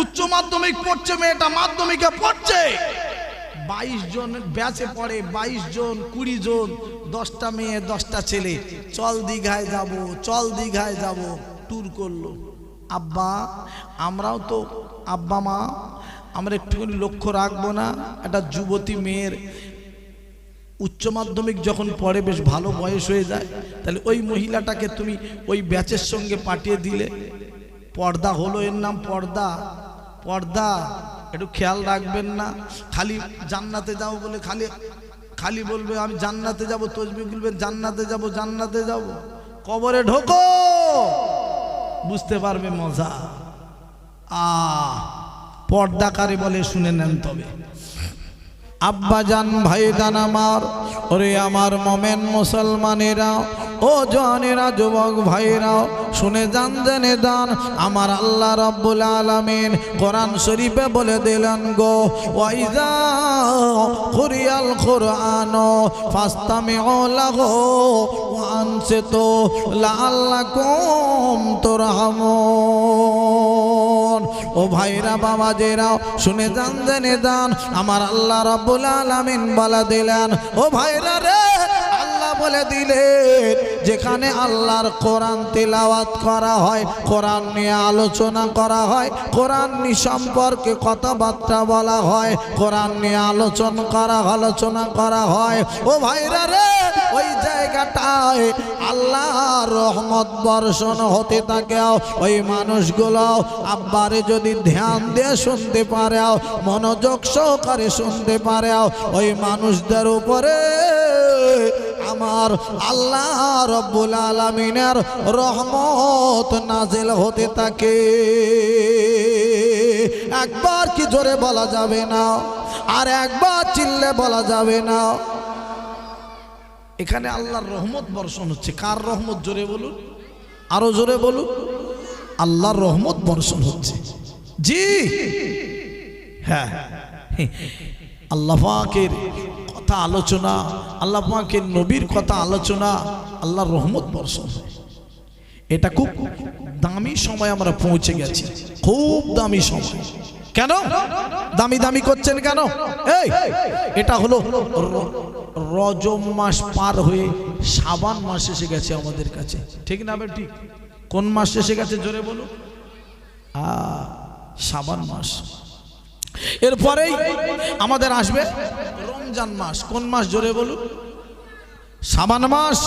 উচ্চ মাধ্যমিক পড়ছে মেয়েটা, মাধ্যমিকে পড়ছে, 22 জন ব্যাচে পড়ে, 22 জন 20 জন, 10টা মেয়ে 10টা ছেলে, চল দীঘায় যাব, চল দীঘায় যাব, ট্যুর করলো। আব্বা আমরাও তো, আব্বা মা আমরা একটুখানি লক্ষ্য রাখবো না? একটা যুবতী মেয়ের উচ্চ মাধ্যমিক যখন পড়ে, বেশ ভালো বয়স হয়ে যায়, তাহলে ওই মহিলাটাকে তুমি ওই ব্যাচের সঙ্গে পাঠিয়ে দিলে, পর্দা হলো, এর নাম পর্দা। পর্দা একটু খেয়াল রাখবেন না? খালি জান্নাতে যাও বলে খালি খালি বলবে আমি জান্নাতে যাব, তসবিহ বলবেন জান্নাতে যাব, জান্নাতে যাব, কবরে ঢোকো, বুঝতে পারবে মজা। পর্দা কারে বলে শুনে নেন তবে। আব্বা জান, ভাই জান আমার, ওরে আমার মোমেন মুসলমানেরা, ও জানেরা, যুবক ভাইরা, শুনে যান, জেনে যান, আমার আল্লাহ রাব্বুল আলামিন কোরআন শরীফে বলে দিলেন গো, ওয়াইজা কুরিয়াল কুরআন ফাসতামিউ লাহু ওয়া আনসিতু লাআল্লাকুম তুরহামুন। ও ভাইরা, বাবাজেরা, শুনে যান, জেনে যান, আমার আল্লাহ রাব্বুল আলামিন বলে দিলেন, ও ভাইরা রে, আল্লাহ বলে দিলেন, যেখানে আল্লাহর কোরআন তিলাওয়াত করা হয়, কোরআন নিয়ে আলোচনা করা হয়, কোরআন নিয়ে সম্পর্কে কথাবার্তা বলা হয়, কোরআন নিয়ে আলোচনা করা হয়, ও ভাইরা রে, ওই জায়গাটায় আল্লাহর রহমত বর্ষণ হতে থাকে। ওই মানুষগুলো আব্বারে যদি ধ্যান দিয়ে শুনতে পারে, মনোযোগ সহকারে শুনতে পারে, ওই মানুষদের উপরে আমার আল্লাহ রব্বুল আলামিনের রহমত নাজিল হতে থাকে। একবার কি জোরে বলা যাবে না? আর একবার চিল্লে বলা যাবে না? এখানে আল্লাহর রহমত বর্ষণ হচ্ছে। কার রহমত? জোরে বলুন, আরো জোরে বলুন। আল্লাহর রহমত বর্ষণ হচ্ছে। জি হ্যাঁ, আল্লাহ পাকের কথা আলোচনা, আল্লাহ পাকের নবীর কথা আলোচনা, আল্লাহর রহমত বর্ষণ। এটা খুব দামি সময় আমরা পৌঁছে গেছি, খুব দামি সময়। কেন দামি দামি করছেন কেন? এই এটা হলো রজব মাস পার হয়ে শাবান মাস এসে গেছে আমাদের কাছে, ঠিক না? ঠিক। কোন মাস এসে গেছে জোরে বলুন? শাবান মাস। এরপরেই আমাদের আসবে রমজান মাস। কোন মাস জোরে বলুন? শাবান মাস।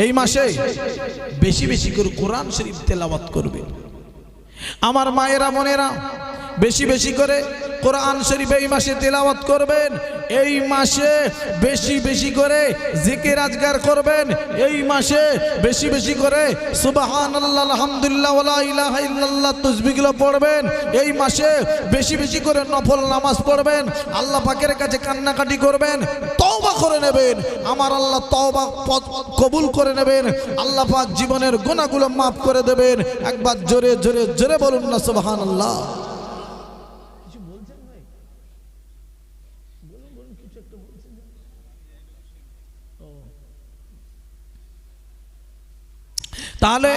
এই মাসে বেশি বেশি করে কোরআন শরীফ তেলাওয়াত করবে আমার মায়েরা, বোনেরা, বেশি বেশি করে কোরআন শরীফ এই মাসে তেলাওয়াত করবেন। এই মাসে বেশি বেশি করে জিকির আজকার করবেন। এই মাসে বেশি বেশি করে সুবহানাল্লাহ, আলহামদুলিল্লাহ, ওয়া লা ইলাহা ইল্লাল্লাহ তাসবিহগুলো পড়বেন। এই মাসে বেশি বেশি করে নফল নামাজ পড়বেন। আল্লাহ পাকের কাছে কান্নাকাটি করবেন, তওবা করে নেবেন। আমার আল্লাহ তওবা কবুল করে নেবেন। আল্লাহ পাক জীবনের গুনাহগুলো মাফ করে দেবেন। একবার জোরে জোরে জোরে বলুন না সুবহানাল্লাহ। তাহলে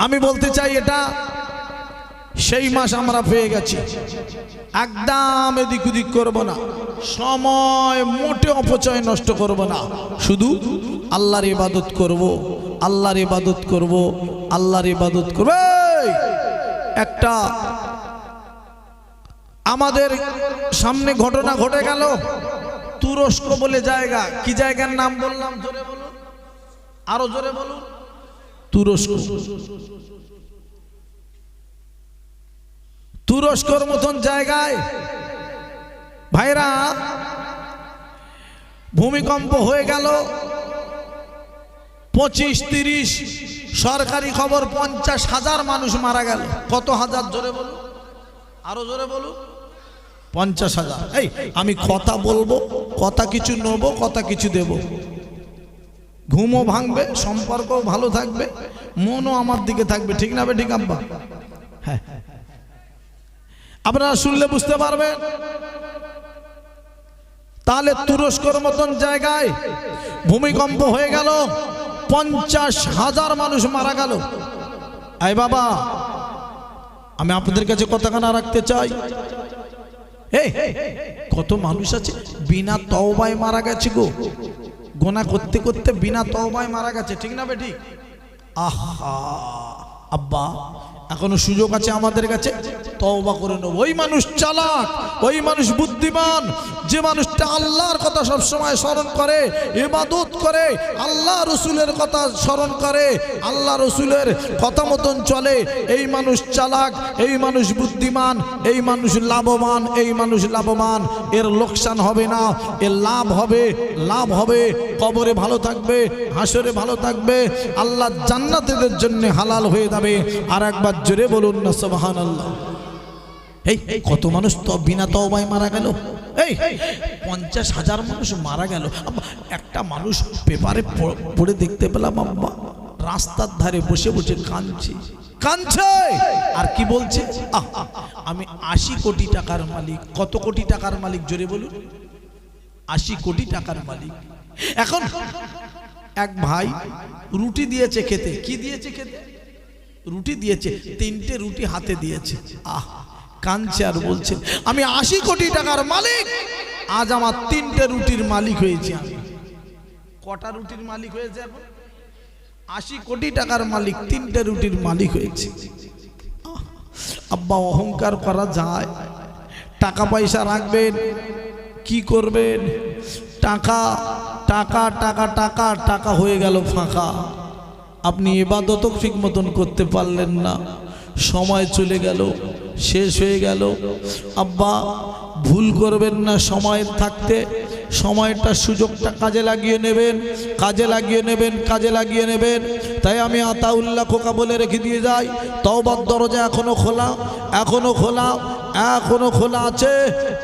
আমি বলতে চাই, এটা সেই মাস আমরা পেয়ে গেছি। একদম এদিক ওদিক করব না, সময় মোটে অপচয় নষ্ট করব না, শুধু আল্লাহর ইবাদত করব, আল্লাহর ইবাদত করব, আল্লাহর ইবাদত করব। একটা আমাদের সামনে ঘটনা ঘটে গেল। তুরস্ক বলে জায়গা, কি জায়গার নাম বললাম জোরে বলুন, আরো জোরে বলুন। তুরস্ক। তুরস্কর মতন জায়গায় ভাইরা ভূমিকম্প হয়ে গেল। 25-30 সরকারি খবর 50,000 মানুষ মারা গেল। কত হাজার জোরে বলুন, আরো জোরে বলুন। 50,000। এই আমি কথা বলবো, কথা কিছু নেবো, কথা কিছু দেব। ঘুমও ভাঙবে, সম্পর্কও ভালো থাকবে, মনও আমার দিকে থাকবে, ঠিক না? ঠিক আব্বা? হ্যাঁ, আপনারা শুনলে বুঝতে পারবেন। তাহলে তুরস্কর মতন জায়গায় ভূমিকম্প হয়ে গেল, 50,000 মানুষ মারা গেল। এই বাবা, আমি আপনাদের কাছে কথাখানা রাখতে চাই, এই কত মানুষ আছে বিনা তওবায় মারা গেছে গো, গোনা করতে করতে বিনা তওবায় মারা গেছে, ঠিক না বেঠিক? আহা আব্বা, এখনো সুযোগ আছে আমাদের কাছে, তওবা করে নেব। ওই মানুষ চালাক, ওই মানুষ বুদ্ধিমান, যে মানুষটা আল্লাহর কথা সব সময় স্মরণ করে, ইবাদত করে, আল্লাহ রসুলের কথা স্মরণ করে, আল্লাহ রসুলের কথা মতন চলে, এই মানুষ চালাক, এই মানুষ বুদ্ধিমান, এই মানুষ লাভবান, এই মানুষ লাভবান। এর লোকসান হবে না, এর লাভ হবে, লাভ হবে। কবরে ভালো থাকবে, হাসরে ভালো থাকবে, আল্লাহ জান্নাতীদের জন্য হালাল হয়ে যাবে। আর একবার জোরে বলুন না সুবহানাল্লাহ। এই কত মানুষ তো বিনা তওবায় মারা গেল, এই 50,000 মানুষ মারা গেল। একটা মানুষ পেপারে পড়ে দেখতে পেলাম আব্বা, রাস্তার ধারে বসে বসে কাঁদছে, কাঁদছে আর কি বলছে, আমি 80 কোটি টাকার মালিক। কত কোটি টাকার মালিক জোরে বলুন? 80 কোটি টাকার মালিক। এখন এক ভাই রুটি দিয়েছে খেতে, কি দিয়েছে খেতে? রুটি দিয়েছে, 3টে রুটি হাতে দিয়েছে, কাঁদছে আর বলছে আমি 80 কোটি টাকার মালিক, আজ আমার 3টে রুটির মালিক হয়েছে। আমি কটা রুটির মালিক হয়েছে? এখন 80 কোটি টাকার মালিক, 3টে রুটির মালিক হয়েছে। আব্বা, অহংকার করা যায়? টাকা পয়সা রাখবেন, কি করবেন? টাকা টাকা টাকা টাকা টাকা হয়ে গেল ফাঁকা, আপনি ইবাদতও ঠিক মতন করতে পারলেন না, সময় চলে গেল, শেষ হয়ে গেল। আব্বা, ভুল করবেন না, সময় থাকতে সময়টা, সুযোগটা কাজে লাগিয়ে নেবেন, কাজে লাগিয়ে নেবেন, কাজে লাগিয়ে নেবেন। তাই আমি আতাউল্লাহ খোকা বলে রেখে দিয়ে যাই, তওবার দরজা এখনো খোলা, এখনো খোলা, এখনো খোলা আছে।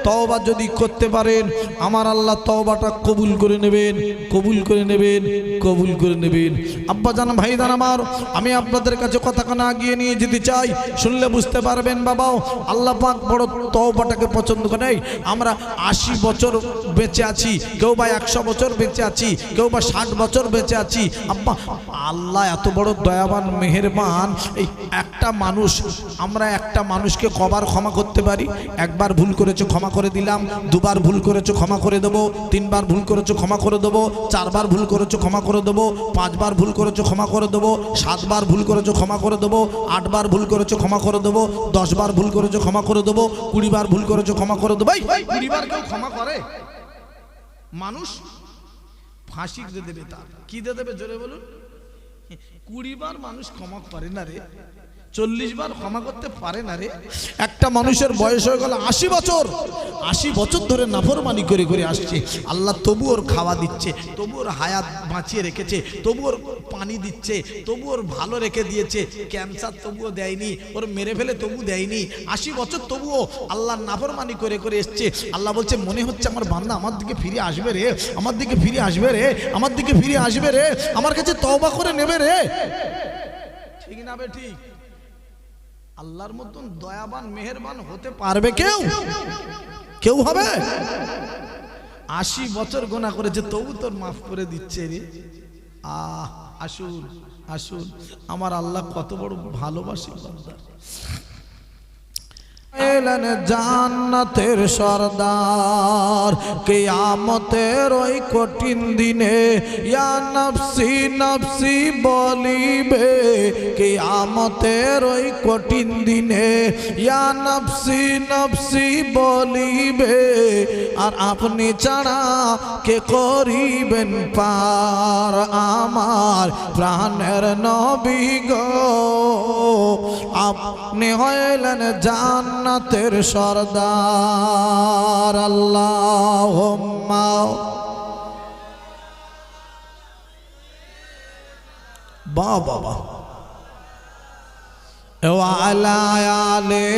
তওবা যদি করতে পারেন, আমার আল্লাহ তওবাটা কবুল করে নেবেন, কবুল করে নেবেন, কবুল করে নেবেন। আব্বা জান, ভাই জান আমার, আমি আপনাদের কাছে কথাখানা আগিয়ে নিয়ে যেতে চাই, শুনলে বুঝতে পারবেন। বাবাও, আল্লাহ পাক বড় তওবাটাকে পছন্দ করে। আমরা 80 বছর বেঁচে আছি, কেউ বা 100 বছর বেঁচে আছি, কেউ বা 60 বছর বেঁচে আছি। আব্বা, আল্লাহ এত বড় দয়াবান, মেহেরবান। এই একটা মানুষ, আমরা একটা মানুষকে কবার ক্ষমা করতে পারি? একবার ভুল করেছো ক্ষমা করে দিলাম, দুবার ভুল করেছো ক্ষমা করে দেবো, 3বার ভুল করেছো ক্ষমা করে দেবো, 4বার ভুল করেছো ক্ষমা করে দেবো, 5বার ভুল করেছো ক্ষমা করে দেবো, 7বার ভুল করেছো ক্ষমা করে দেবো, 8বার ভুল করেছো ক্ষমা করে দেবো, 10বার ভুল করেছো ক্ষমা করে দেবো, 20বার ভুল করেছো ক্ষমা করে দেবো। 20বার কেউ ক্ষমা করে? মানুষ ফাঁসি দিয়ে দেবে, তার কি দিয়ে দেবে জোরে বলুন? 20বার মানুষ ক্ষমা করে না রে, 40 বার ক্ষমা করতে পারে না রে। একটা মানুষের বয়স হয়ে গেল 80 বছর, 80 বছর ধরে নাফরমানি করে করে আসছে, আল্লাহ তবু ওর খাওয়া দিচ্ছে, তবু ওর হায়াত বাঁচিয়ে রেখেছে, তবু ওর পানি দিচ্ছে, তবু ওর ভালো রেখে দিয়েছে, ক্যান্সার তবুও দেয়নি, ওর মেরে ফেলে তবু দেয়নি। 80 বছর তবুও আল্লাহ নাফরমানি করে করে এসছে। আল্লাহ বলছে, মনে হচ্ছে আমার বান্দা আমার দিকে ফিরে আসবে রে, আমার দিকে ফিরে আসবে রে, আমার দিকে ফিরে আসবে রে, আমার কাছে তওবা করে নেবে রে। ঠিক না বে ঠিক? আল্লাহর মতন দয়াবান, মেহেরবান হতে পারবে কেউ? কেউ হবে? 80 বছর গোনা করেছে, তবু তোর মাফ করে দিচ্ছে রে। আসুন আসুন, আমার আল্লাহ কত বড় ভালোবাসি বান্দা। এলেন জান্নাতের সরদার, কিয়ামতের ওই কঠিন দিনে, ইয়া নফসি নফসি বলিবে, কিয়ামতের ওই কঠিন দিনে, ইয়া নফসি নফসি বলিবে, আর আপনি ছাড়া কে করিবেন পার আমার প্রাণের নবী গো, আপনি হইলেন জান্নাতের সরদার। আল্লাহুম্মা বাবা ওয়া আলা আলে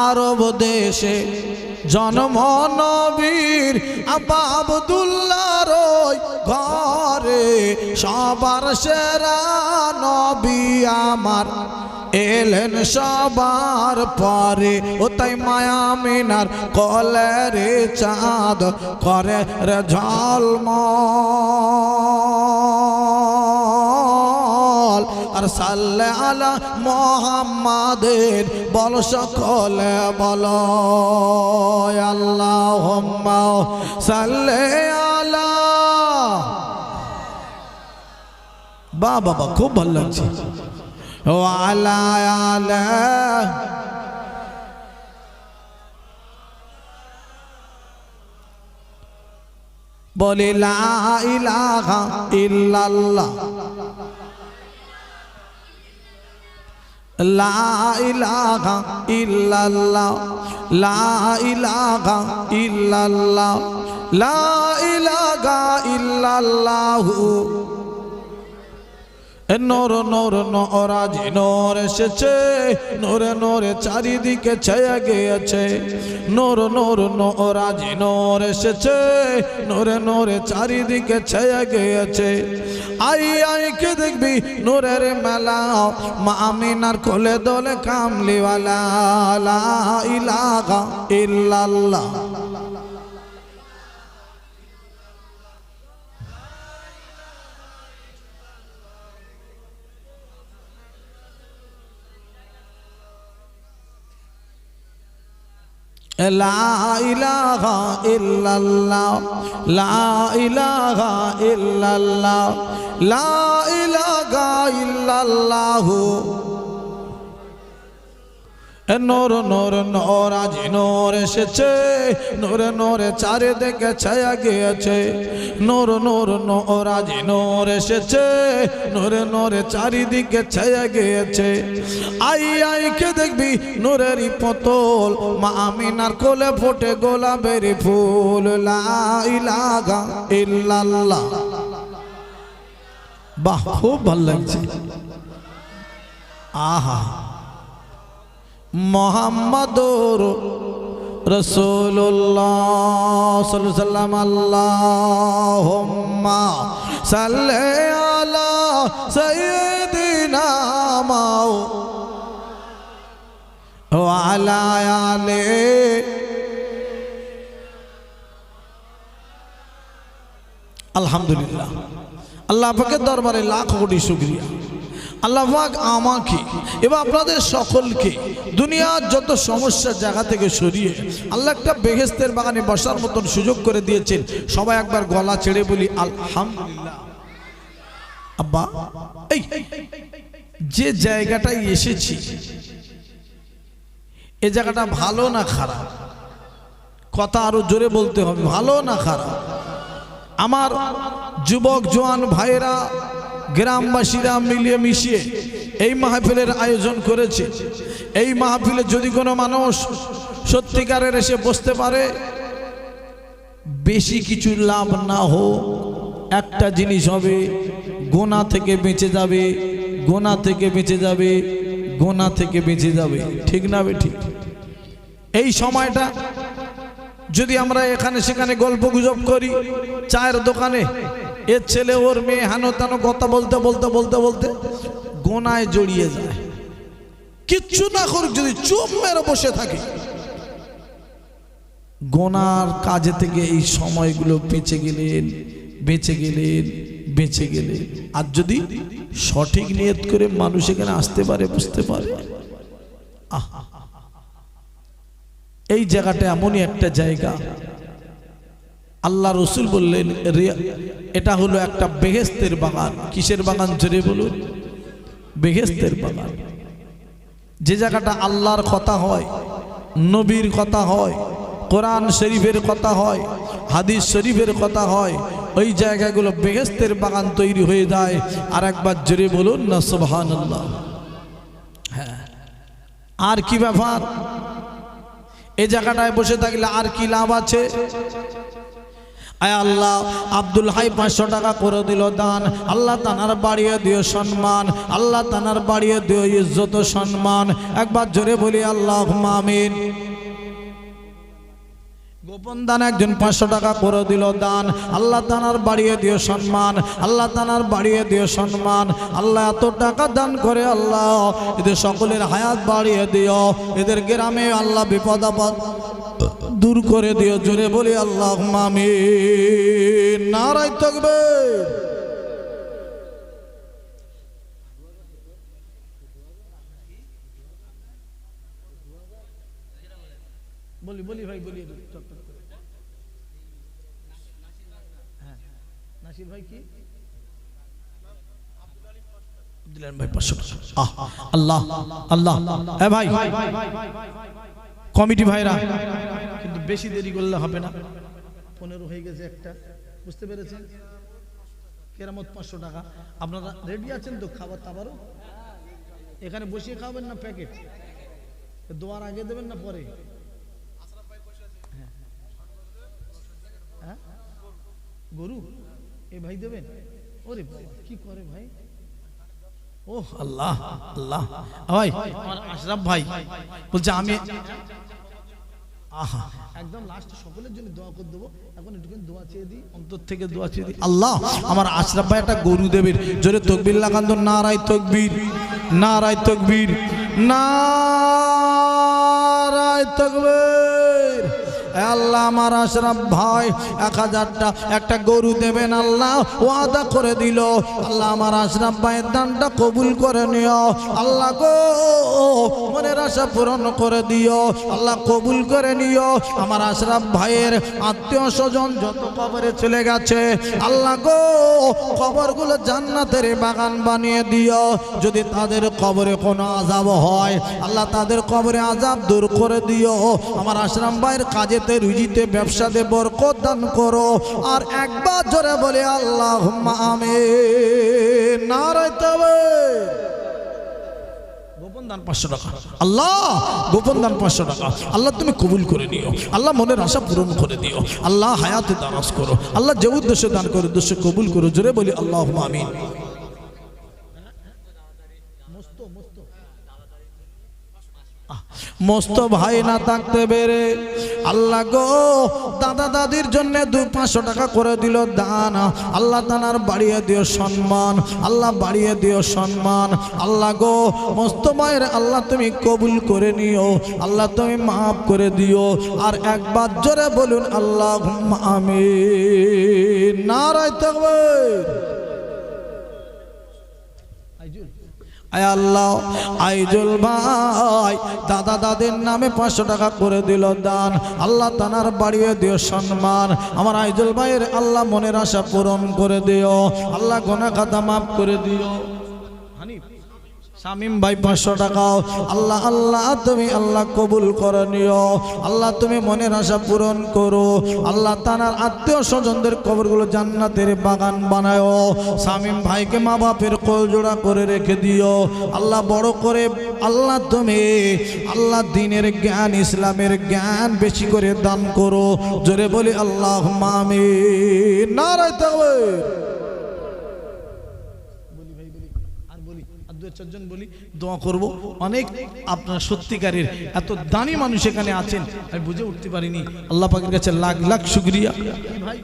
আরব দেশে জন্ম নবীর, আব্বা আব্দুল্লাহর ওই ঘরে, সবার সেরা নবী আমার এলেন সবার পরে ও তাই মায়া মিনার কলে রে চাঁদ করে রে ঝলমল আর সাল্লে আলা মুহাম্মাদের বল সকলে বলো আল্লাহুম্মা সাল্লি আলা বাবা খুব ভালো লাগছে ওয়ালা আলা বলে লা ইলাহা ইল্লাল্লাহ লা ইলাহা ইল্লাল্লাহ লা ইলাহা ইল্লাল্লাহ লা ইলাহা ইল্লাল্লাহ নূর নূর নূরাজ নূর এসেছে নূরে নূরে চারিদিকে ছেয়ে গিয়েছে নূর নূর নূরাজ নূর এসেছে নূরে নূরে চারিদিকে ছেয়ে গিয়েছে আই আই কে দেখবি নূরের মেলা মা আমিনার কোলে দোলে কামলিওয়ালা লা ইলাহা ইল্লাল্লাহ লা ইলাহা ইল্লাল্লাহ লা ইলাহা ইল্লাল্লাহ লা ইলাহা ইল্লাল্লাহ নূর নূর নূরাজ নূর এসেছে নূরে নূরে চারিদিকে ছায়া গিয়েছে নূর নূর নূরাজ নূর এসেছে নূরে নূরে চারিদিকে ছায়া গিয়েছে আই আই কে দেখবি নূরেরই পুতুল মা আমিনার কোলে ফোটে গোলাপের ফুল লা ইলাহা ইল্লাল্লাহ বাহ খুব ভালো লাগছে আহা মুহাম্মাদুর রাসূলুল্লাহ সাল্লাল্লাহু আলাইহি ওয়াসাল্লাম আল্লাহুম্মা সাল্লি আলা সাইয়্যিদিনা ওয়া আলা আলিহি আলহামদুলিল্লাহ আল্লাহ পাকের দরবারে লাখ কোটি শুকরিয়া আল্লাহ পাক আমাকে এবং আপনাদের সকলকে দুনিয়ার যত সমস্যার জায়গা থেকে সরিয়ে আল্লাহ একটা বেহেশতের বাগানে বসার মতন সুযোগ করে দিয়েছেন সবাই একবার গলা ছেড়ে বলি আলহামদুলিল্লাহ আব্বা এই যে জায়গাটায় এসেছি এই জায়গাটা ভালো না খারাপ কথা আরো জোরে বলতে হবে ভালো না খারাপ আমার যুবক জওয়ান ভাইরা গ্রামবাসীরা মিলিয়ে মিশিয়ে এই মাহফিলের আয়োজন করেছে এই মাহফিলে যদি কোনো মানুষ সত্যিকারের এসে বসতে পারে বেশি কিছু লাভ না হোক একটা জিনিস হবে গোনা থেকে বেঁচে যাবে গোনা থেকে বেঁচে যাবে গোনা থেকে বেঁচে যাবে ঠিক না ঠিক এই সময়টা যদি আমরা এখানে সেখানে গল্প গুজব করি চায়ের দোকানে এর ছেলে ওর মেয়ে হানো তানো কথা বলতে বলতে বলতে বলতে গোনায় জড়িয়ে যায় কিচ্ছু না করুক যদি চুপ মেরে বসে থাকে গোনার কাজে থেকে এই সময়গুলো বেঁচে গেলেন বেঁচে গেলেন বেঁচে গেলেন আর যদি সঠিক নিয়ত করে মানুষ এখানে আসতে পারে বুঝতে পারে এই জায়গাটা এমনই একটা জায়গা আল্লাহ রসুল বললেন এটা হলো একটা বেহেশতের বাগান কিসের বাগান জোরে বলুন বেহেশতের বাগান যে জায়গাটা আল্লাহর কথা হয় নবীর কথা হয় কোরআন শরীফের কথা হয় হাদিস শরীফের কথা হয় ওই জায়গাগুলো বেহেশতের বাগান তৈরি হয়ে যায় আর একবার জোরে বলুন না সুবহানাল্লাহ হ্যাঁ আর কি ব্যাপার এই জায়গাটায় বসে থাকলে আর কি লাভ আছে আয় আল্লাহ আব্দুল হাই 500 টাকা করে দিল দান আল্লাহ তানার বাড়িয়ে দিও সম্মান আল্লাহ তানার বাড়িয়ে দিও ইজ্জত সম্মান একবার জোরে বলি আল্লাহুম্মা আমিন গোপন দান একজন 500 টাকা করে দিল দান, আল্লাহ তানার বাড়িয়ে দিও সম্মান, আল্লাহ তানার বাড়িয়ে দিও সম্মান। আল্লাহ এত টাকা দান করে আল্লাহ এদের সকলের হায়াত বাড়িয়ে দিও, এদের গ্রামে আল্লাহ বিপদ আপদ দূর করে দিও। জোরে বলি আল্লাহুম্মা আমিন। নারায়ে তাকবীর। বলি বলি ভাই বলি হ্যাঁ নাসির ভাই কি ভাই 500 আল্লাহ আল্লাহ এ ভাই কমিটি ভাইরা কিন্তু বেশি দেরি করলে হবে না, 15 হয়ে গেছে একটা, বুঝতে পেরেছেন? কেরামত 500 টাকা। আপনারা রেডি আছেন তো? খাবার তাবারও এখানে বসিয়ে খাবেন না প্যাকেট? দোয়ার আগে দেবেন না পরে? হ্যাঁ গরু এ ভাই দেবেন? ওরে কি করে ভাই, ও আল্লাহ আল্লাহ। ভাই আমার আশরাফ ভাই বলছে আমি আহা একদম লাস্ট সকলের জন্য দোয়া করে দেবো, এখন একটুখানি দোয়া চেয়ে দিই, অন্তর থেকে দোয়া চেয়ে দিই। আল্লাহ আমার আশরাফ ভাই একটা গরু দেবেন, জোরে তাকবীর লাগান তো। নারায়ে তাকবীর, নারায়ে তাকবীর, নারায়ে তাকবীর। আল্লাহ আমার আশরাফ ভাই 1000টা একটা গরু দেবেন, আল্লাহ ওয়াদা করে দিল। আল্লাহ আমার আশরাফ ভাইয়ের দানটা কবুল করে নিও আল্লাহ গো, মনের আশা পূরণ করে দিও আল্লাহ, কবুল করে নিও। আমার আশরাফ ভাইয়ের আত্মীয় স্বজন যত কবরে চলে গেছে আল্লাহ গো, কবরগুলো জান্নাতের বাগান বানিয়ে দিও। যদি তাদের কবরে কোনো আযাব হয় আল্লাহ তাদের কবরে আযাব দূর করে দিও। আমার আশরাফ ভাইয়ের কাজে রুজিতে ব্যবসাতে বরকত দান করো। আর একবার জোরে বলে আল্লাহুম্মা আমিন। নারায়ে তাকবীর। গোপন দান 500 টাকা আল্লাহ, গোপন দান 500 টাকা আল্লাহ তুমি কবুল করে নিও আল্লাহ, মনের আশা পূরণ করে দিও আল্লাহ, হায়াতে দারাজ করো আল্লাহ, যে উদ্দেশ্যে দান করো উদ্দেশ্যে কবুল করো। জোরে বলি আল্লাহুম্মা আমিন। মস্ত ভাই না থাকতে বেরে আল্লাহ গো, দাদা দাদির জন্য 500 টাকা করে দিল দান, আল্লাহ তানার বাড়িয়ে দিও সম্মান, আল্লাহ বাড়িয়ে দিও সম্মান। আল্লাহ গো মস্ত ভাইয়ের আল্লাহ তুমি কবুল করে নিও আল্লাহ, তুমি মাফ করে দিও। আর একবার জোরে বলুন আল্লাহুম্মা আমিন। নারায়ে তাকবীর। আয় আল্লাহ আইজুল ভাই দাদা দাদির নামে 500 টাকা করে দিল দান, আল্লাহ তানার বাড়িয়ে দিও সম্মান। আমার আইজুল ভাইয়ের আল্লাহ মনের আশা পূরণ করে দিও আল্লাহ, গুনাহ খাতা মাফ করে দিও। শামিম ভাই 500 টাকা আল্লাহ আল্লাহ তুমি আল্লাহ কবুল করে নিও আল্লাহ, তুমি মনের আশা পূরণ করো আল্লাহ, তানার আত্মীয় স্বজনদের কবরগুলো জান্নাতের বাগান বানায়ো। শামিম ভাইকে মা বাপের কোল জোড়া করে রেখে দিও আল্লাহ, বড় করে আল্লাহ তুমি আল্লাহ দিনের জ্ঞান ইসলামের জ্ঞান বেশি করে দান করো। জোরে বলি আল্লাহুম্মা আমিন। নারায়ে তাকবীর। চারজন বলি দোয়া করব। অনেক আপনার সত্যিকারের এত দানি মানুষ এখানে আছেন, আমি বুঝে উঠতে পারিনি। আল্লাহ পাকের কাছে লাখ লাখ শুকরিয়া ভাই।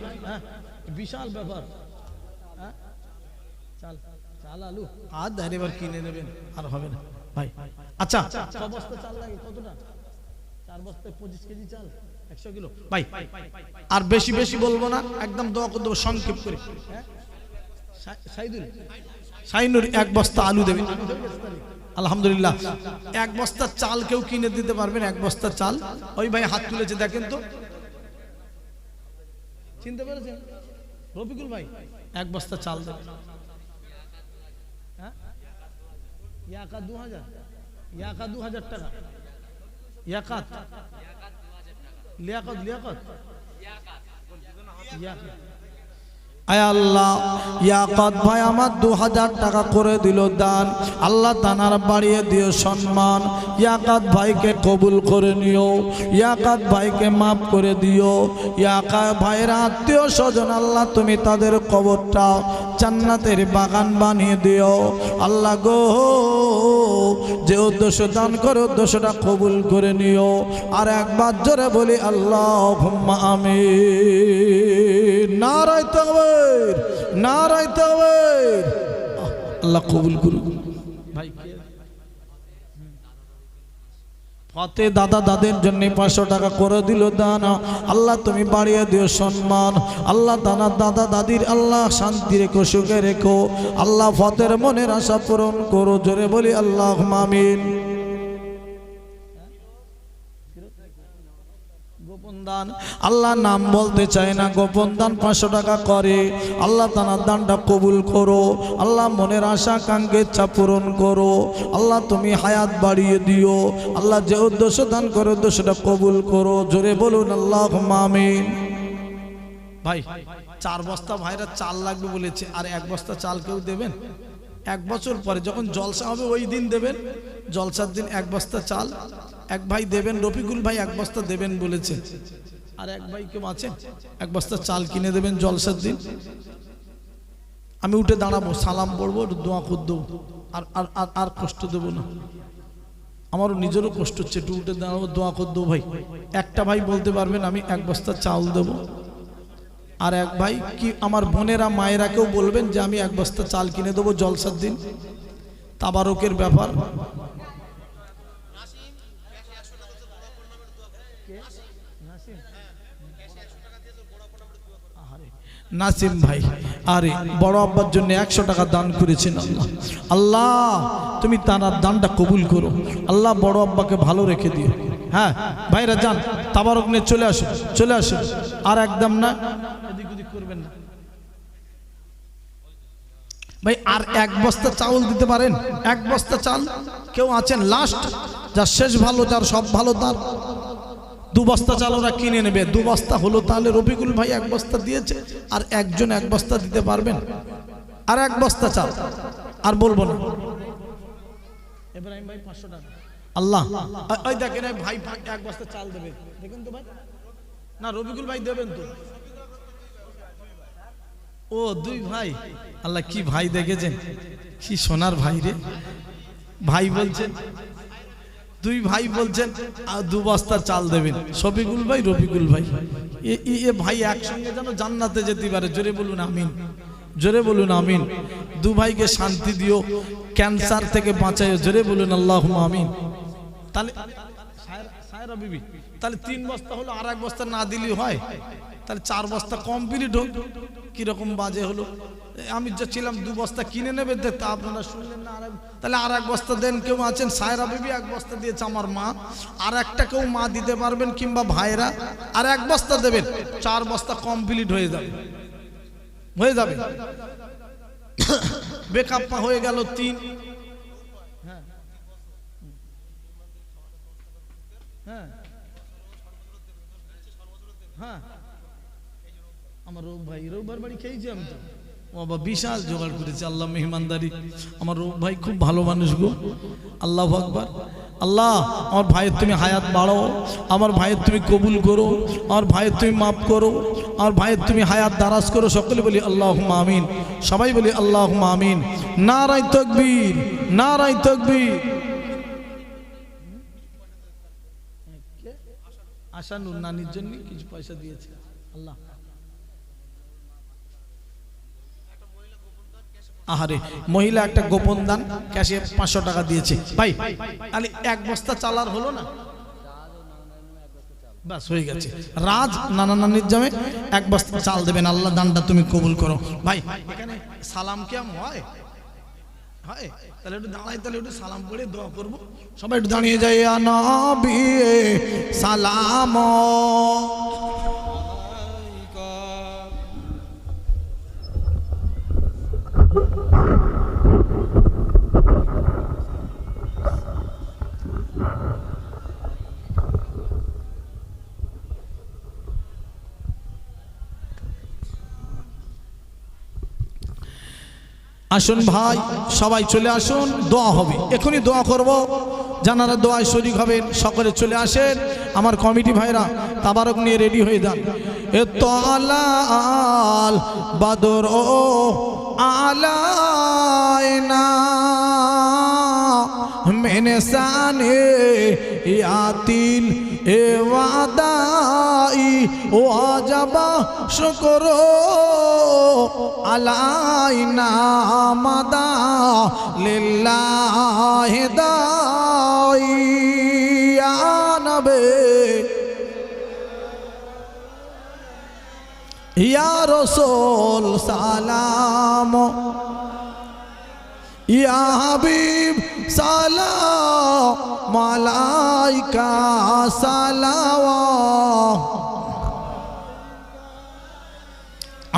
বিশাল ব্যাপার। চাল চাল আলু আর এবার কিনে নেবেন, আর হবে না ভাই। আচ্ছা ক বস্তা চাল লাগে? কতটা? 4 বস্তায় 25 কেজি চাল, 100 কিলো ভাই। আর বেশি বেশি বলবো না, একদম দোয়া করে দেবো সংক্ষেপ করে। সাইদুল সাইনুর 1 বস্তা আলু দেবেন আলহামদুলিল্লাহ। 1 বস্তা চাল কেউ কিনে দিতে পারবেন? 1 বস্তা চাল। ওই ভাই হাত তুলেছে দেখেন তো, চিনতে পেরেছেন? রফিকুল ভাই 1 বস্তা চাল দেবেন। হ্যাঁ ইয়াকা 2000, ইয়াকা 2000 টাকা। ইয়াকাত লিয়াকত লিয়াকত ইয়াকাত। আয় আল্লাহ ইয়াকাত ভাই আমার 2000 টাকা করে দিল দান, আল্লাহ তানার বাড়িয়ে দিও সম্মান। ইয়াকাত ভাইকে কবুল করে নিও, ইয়াকাত ভাইকে মাফ করে দিও। ইয়াকাত ভাইয়ের আত্মীয় স্বজন আল্লাহ তুমি তাদের কবরটা জান্নাতের বাগান বানিয়ে দিও আল্লাহ গো। যে উদ্দেশ্য দান করে উদ্দেশ্যটা কবুল করে নিও। আর একবার জোরে বলি আল্লাহুম্মা আমিন। নারায়ে তাকবীর, নারায়ে তাকবীর। আল্লাহ কবুল করুন। ভাই ফতে দাদা দাদের জন্য 500 টাকা করে দিল দান। আল্লাহ তুমি বাড়িয়ে দিও সম্মান। আল্লাহ দাদা দাদির আল্লাহ শান্তি রেখো, সুখে রেখো। আল্লাহ ফতের মনের আশা পূরণ করো। জোরে বলি আল্লাহুম্মা আমিন। গোপন দান আল্লাহ নাম বলতে চায় না, গোপন দান 500 টাকা করে। আল্লাহ তানার দানটা কবুল করো। আল্লাহ মনের আশা আকাঙ্ক্ষা পূরণ করো। আল্লাহ তুমি হায়াত বাড়িয়ে দিও। আল্লাহ যে উদ্দেশ্য দান করে উদ্দেশ্যটা কবুল করো। জোরে বলুন আল্লাহুম্মা আমিন। ভাই 4 বস্তা ভাইরা চাল লাগবে বলেছে, আর 1 বস্তা চাল কেউ দেবেন? 1 বছর পরে যখন জলসা হবে ওই দিন দেবেন। জলসার দিন 1 বস্তা চাল এক ভাই দেবেন। রফিকুল ভাই 1 বস্তা দেবেন বলেছে। আর 1 ভাই কেউ আছেন? 1 বস্তা চাল কিনে দেবেন জলসার দিন। আমি উঠে দাঁড়াবো, সালাম পড়বো, দোয়া করে দেবো। আর কষ্ট দেবো না। আমারও নিজেরও কষ্ট হচ্ছে, একটু উঠে দাঁড়াবো, দোয়া করে দেবো। ভাই একটা ভাই বলতে পারবেন আমি 1 বস্তা চাল দেবো। আর 1 ভাই কি আমার বোনেরা মায়েরা কেউ বলবেন যে আমি 1 বস্তা চাল কিনে দেবো জলসার দিন। তাবারকের ব্যাপার। নাসিম ভাই আরে বড় আব্বার জন্য 100 টাকা দান করেছেন। আল্লাহ আল্লাহ তুমি তার দানটা কবুল করো। আল্লাহ বড় আব্বাকে ভালো রেখে দিও। হ্যাঁ ভাইরা যান, তাবারক নিয়ে চলে আসুন, চলে আসুন। আর একদম না এদিক ওদিক করবেন না ভাই। আর 1 বস্তা চাউল দিতে পারেন? 1 বস্তা চাল কেউ আছেন? লাস্ট যার শেষ ভালো, যার সব ভালো, তার 2 বস্তা চাল ওরা কিনে নেবে। 2 বস্তা হলো তাহলে রফিকুল ভাই 1 বস্তা দিয়েছে, আর একজন 1 বস্তা দিতে পারবেন? আর 1 বস্তা চাল আর বলবো না। ইব্রাহিম ভাই 500 টাকা। আল্লাহ ওই দেখেন ভাই 1 বস্তা চাল দেবে, দেখেন তো ভাই। না রফিকুল ভাই দেবেন তো? ও 2 ভাই। আল্লাহ কি ভাই দেখেছেন, কি সোনার ভাই রে। ভাই বলছেন 2 ভাই বলছেন 2 বস্তা চাল দেবেন। শফিকুল ভাই, রফিকুল ভাই, এ ভাই একসঙ্গে যেন জান্নাতে যেতে পারে। জোরে বলুন আমিন, জোরে বলুন আমিন। 2 ভাইকে শান্তি দিও, ক্যান্সার থেকে বাঁচাইও। জোরে বলুন আল্লাহুম্মা আমিন। তাহলে সায়রা বিবি তাহলে 3 বস্তা হলো, আর 1 বস্তা না দিলেই হয়। তাহলে 4 বস্তা কমপ্লিট হোক। কিরকম বাজে হলো। আমি যা ছিলাম 2 বস্তা কিনে নেবে, তা আপনারা শুনলেন না। তাহলে আর 1 বস্তা দেন। কেউ আছেন? সায়রা বিবি 1 বস্তা দিয়েছে আমার মা। আর একটা কেউ মা দিতে পারবেন কিংবা ভাইরা? আর 1 বস্তা দেবেন, 4 বস্তা কমপ্লিট হয়ে যাবে, হয়ে যাবে। বেকাপ্পা হয়ে গেল 3। হ্যাঁ হ্যাঁ হ্যাঁ আমার রূপ ভাই, রূপবার বাড়ি খেয়েছি আমি তো। বাবা বিশাল জোগাড় করেছে আল্লাহ, মেহমানদারি। আমার রূপ ভাই খুব ভালো মানুষ গো। আল্লাহু আকবার। আল্লাহ আমার ভাইয়ের তুমি হায়াত বাড়াও, আমার ভাইয়ের তুমি কবুল করো, আমার ভাইয়ের তুমি মাফ করো, আমার ভাইয়ের তুমি হায়াত দারাজ করো। সকলে বলি আল্লাহুম্মা আমিন। সবাই বলি আল্লাহুম্মা আমিন। নারায়ে তাকবীর, নারায়ে তাকবীর। আশানুর নানির জন্য কিছু পয়সা দিয়েছে আল্লাহ। আহারে মহিলা একটা গোপন দান ক্যাশে 500 টাকা দিয়েছে। ভাই তাহলে 1 বস্তা চালার হলো না? বাস হয়ে গেছে। রাজ নানা নানির জামে 1 বস্তা চাল দেবেন। আল্লাহ দানটা তুমি কবুল করো। ভাই এখানে সালাম কিয়াম হয়? হয় তাহলে একটু দাঁড়াই, তাহলে একটু সালাম পড়ে দোয়া করবো। সবাই একটু দাঁড়িয়ে যাই। ইয়া নবী সালাম। আসুন ভাই সবাই চলে আসুন, দোয়া হবে এখনই। দোয়া করব, জানারা দোয়ায় শরীক হবেন। সকলে চলে আসেন। আমার কমিটি ভাইরা তাবারক নিয়ে রেডি হয়ে যান। এ তালাল বাদর ও আলাইনা ইনসানে ইয়াতিল এ ওয়াদাই ওয়াজাবা শুকর আলাইনা মাদা লিল্লাহি দাই ইয়া নবী ইয়া রাসূল সালাম ইয়া হাবিব সালাম আলাইকা সালাওয়াত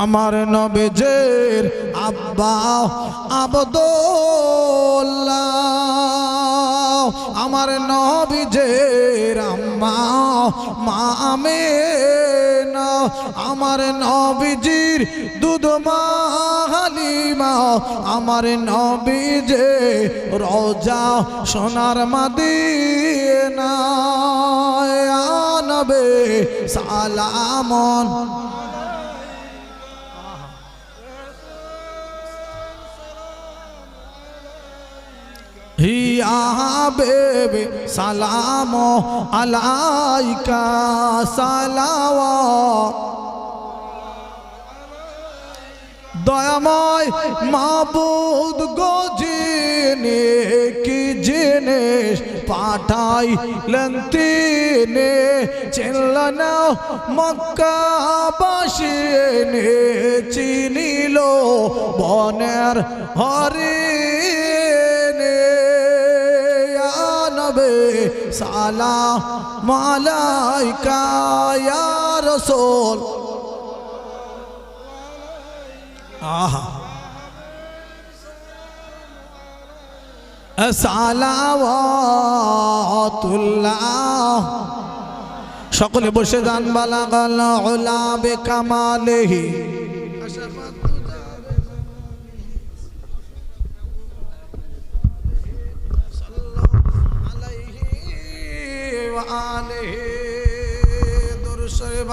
আমার নবীজির আব্বা আব্দুল্লাহ আমার নবীজির আম্মা মা আমিনা আমার নবীজির দুধ মা হালিমা আমার নবীজি রওজা সোনার মদিনা ইয়া নবী সালামুন হিয়া বেবে সালাম আলাইকা সালাওয়াত দয়াময় মাবুদ গো যিনি কি জিনিস পাঠাইলেন তিনি চিনলেন মক্কাবাসী চিনিল বনের হরিণী সালাম আলাইকা ইয়া রাসূল আহা সালাওয়াতুল্লাহ সকলে বসে যান বালাগাল উলা বিকামালিহি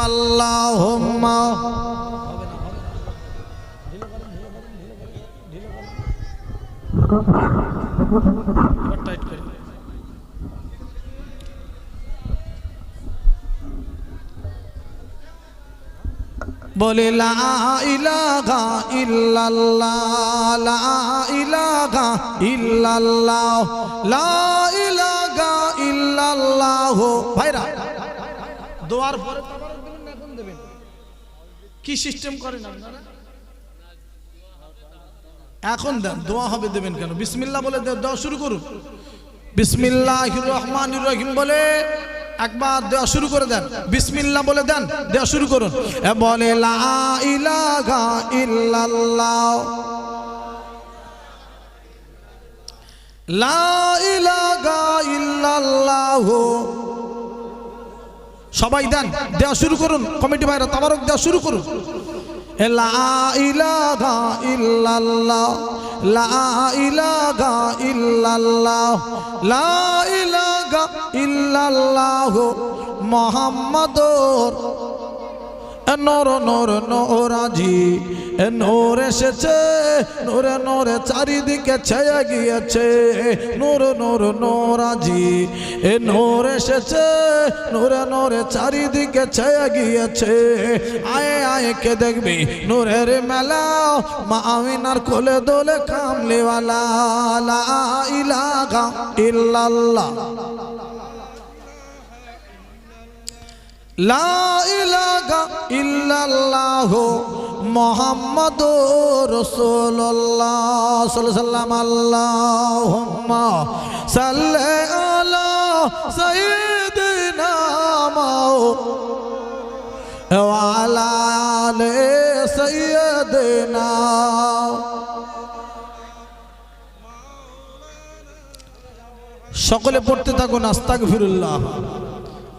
আল্লাহুম্মা বলে লা ইলাহা ইল্লাল্লাহ লা ইলাহা ইল্লাল্লাহ লা ইলাহা ইল্লাল্লাহ ভাইরা দোয়ার পরে তাবারক দিবেন না এখন দিবেন কি সিস্টেম করেন আপনারা এখন দেন দোয়া হবে দেবেন কেন বিসমিল্লাহ বলে দোয়া শুরু করুন বিসমিল্লাহির রহমানির রহিম বলে একবার দেওয়া শুরু করে দেন বিসমিল্লাহ বলে দেন দেওয়া শুরু করুন বলে লা ইলাহা ইল্লাল্লাহ লা ইলাহা ইল্লাল্লাহ সবাই দেন দেওয়া শুরু করুন কমিটি ভাইরা তাবারক দেওয়া শুরু করুন লা ইলাহা ইল্লাল্লাহ লা ইলাহা ইল্লাল্লাহ লা ইলাহা ইল্লাল্লাহ মুহাম্মাদুর নূর নূর নূরাজি নূর এসেছে নূরে নূরে চারিদিকে ছেয়ে গিয়েছে নূর নূর নূরাজি নূর এসেছে নূরে নূরে চারিদিকে ছেয়ে গিয়েছে আয়ে আয়ে কে দেখবি নূরের মেলা মা আমিনার কোলে দোলে কামলিওয়ালা লা ইলাহা ইল্লাল্লাহ লা ইলাহা ইল্লাল্লাহ মুহাম্মাদুর রাসূলুল্লাহ সাল্লাল্লাহু আলাইহি ওয়াসাল্লাম আল্লাহুম্মা সাল্লি আলা সাইয়্যিদিনা ওয়া আলা আলি সাইয়্যিদিনা সকলে পড়তে থাকুন আস্তাগফিরুল্লাহ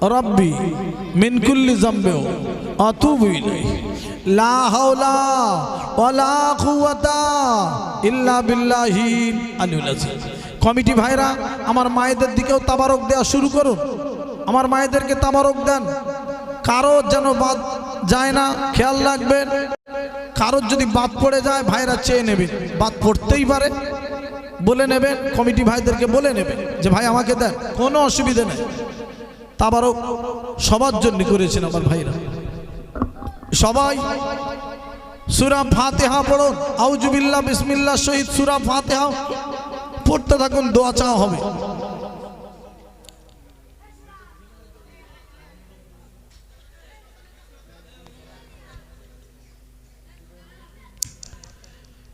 রব্বি মিন কুল্লি যামবি আতুবু ইলাইহি লা হাওলা ওয়ালা কুওয়াতা ইল্লা বিল্লাহিল আলিয়্যিল আযীম কমিটি ভাইরা আমার মায়েদের দিকেও তাবারক দেওয়া শুরু করুন আমার মায়েদেরকে তাবারক দেন কারো যেন বাদ যায় না খেয়াল রাখবেন কারোর যদি বাদ পড়ে যায় ভাইরা চেয়ে নেবেন বাদ পড়তেই পারে বলে নেবেন, কমিটি ভাইদেরকে বলে নেবেন যে ভাই আমাকে দেন, কোনো অসুবিধা নেই। তাবারক সবার জন্য করেছেন আমার ভাইরা। সবাই সূরা ফাতিহা পড়ুন, আউযু বিল্লাহ বিসমিল্লাহ শহীদ সূরা ফাতিহা পড়তে থাকুন, দোয়া চাওয়া হবে।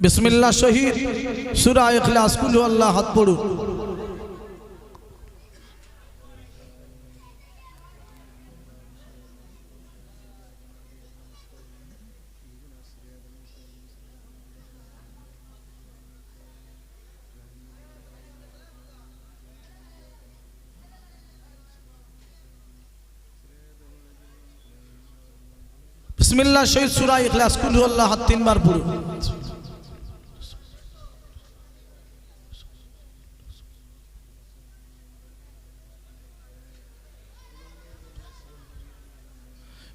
বিসমিল্লাহ শহীদ সূরা ইখলাস কুল আল্লাহ হাত পড়ুন। বিসমিল্লাহ শহীদ সূরা ইখলাস কুল আল্লাহ হাত তিনবার পড়ুন।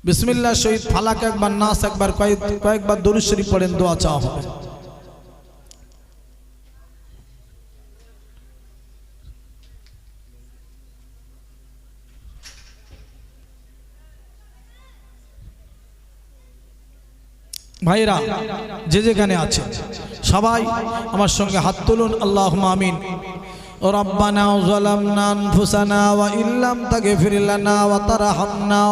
বিসমিল্লাহ শহীদ ফালাক একবার, নাস একবার, কয়েকবার দরুদ শরীফ পড়েন, দোয়া চাওয়া হবে। ভাইরা যে যেখানে আছে সবাই আমার সঙ্গে হাত তুলুন, আল্লাহুম্মা আমিন। ربنا ظلمنا أنفسنا وإن لم تغفر لنا وترحمنا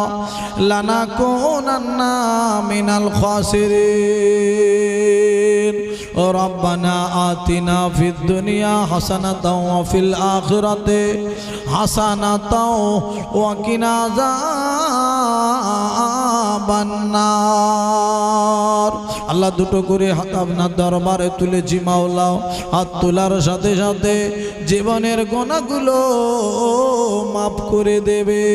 لنكونن من الخاسرين ربنا آتنا في الدنيا حسنة وفي الآخرة حسنة وقنا عذاب النار। আল্লাহ দুটো করে হাত আপনার দরবারে তুলেছি মাওলা। হাত তোলার সাথে সাথে জীবনের গুনাহগুলো মাফ করে দেবে।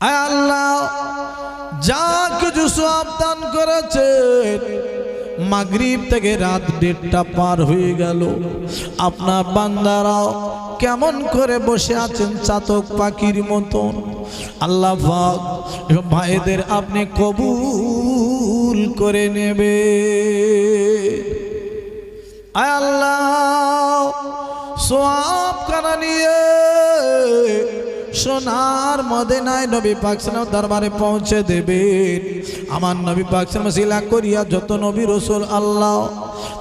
আয় আল্লাহ, যা কিছু সওয়াব দান করেছেন, মাগরিব থেকে রাত 1:30 পার হয়ে গেল, আপনার বান্দারা কেমন করে বসে আছেন চাতক পাখির মতন। আল্লাহ পাক ভাইদের আপনি কবুল করে নেবে। আয় আল্লাহ, সওয়াব কানা নিয়ে সোনার মদিনায় নবী পাক সাল্লাল্লাহু দরবারে পৌঁছে দেবেন। আমার নবী পাক সাল্লাল্লাহু সিলা করিয়া যত নবী রাসূল আল্লাহ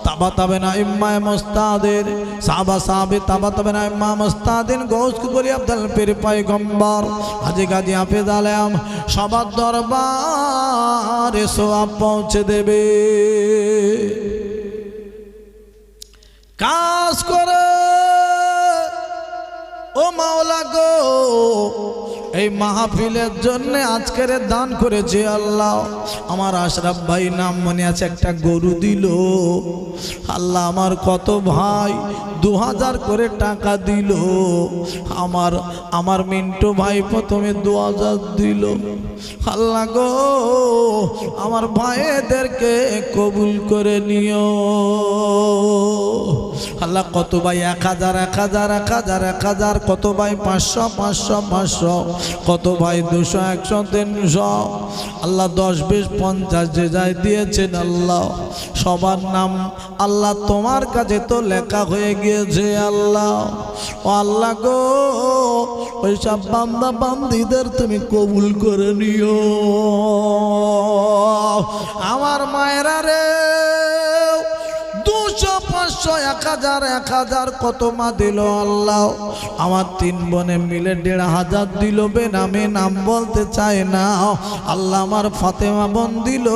তাবা তাবেনা ইমাম মুস্তাদের সাহাবা সাহাবে তাবা তাবেনা ইমাম মুস্তাদিন গৌস কুবরি আব্দুল পীর পয়গম্বর হাজী গাজী হাফেজ আলম সবার দরবারে সওয়াব পৌঁছে দেবে। কাজ করে ও মাওলা গো, এই মাহফিলের জন্য আজকের দান করেছে আল্লাহ। আমার আশরাফ ভাই নাম মনে আছে, একটা গরু দিল আল্লাহ। আমার কত ভাই 2000 করে টাকা দিল। আমার মিন্টু ভাই প্রথমে 2000 দিল। আল্লাহ গো, আমার ভাইদেরকে কবুল করে নিও আল্লাহ। কত ভাই 1000 1000 1000 1000, কত ভাই 500 500 500, কত ভাই 200 100 300। আল্লাহ 10 20 50 যে যাই দিয়েছেন আল্লাহ, সবার নাম আল্লাহ তোমার কাছে তো লেখা হয়ে গিয়েছে আল্লাহ। ও আল্লাহ গো, ওই সব বান্দা বান্দীদের তুমি কবুল করে নিও। আমার মায়েরা রে 200 500 1000 1000 কত মা দিল আল্লাহ। আমার 3 বোনে মিলে 1500 দিল, বেনামে নাম বলতে চায় না আল্লাহ। আমার ফাতেমা বোন দিল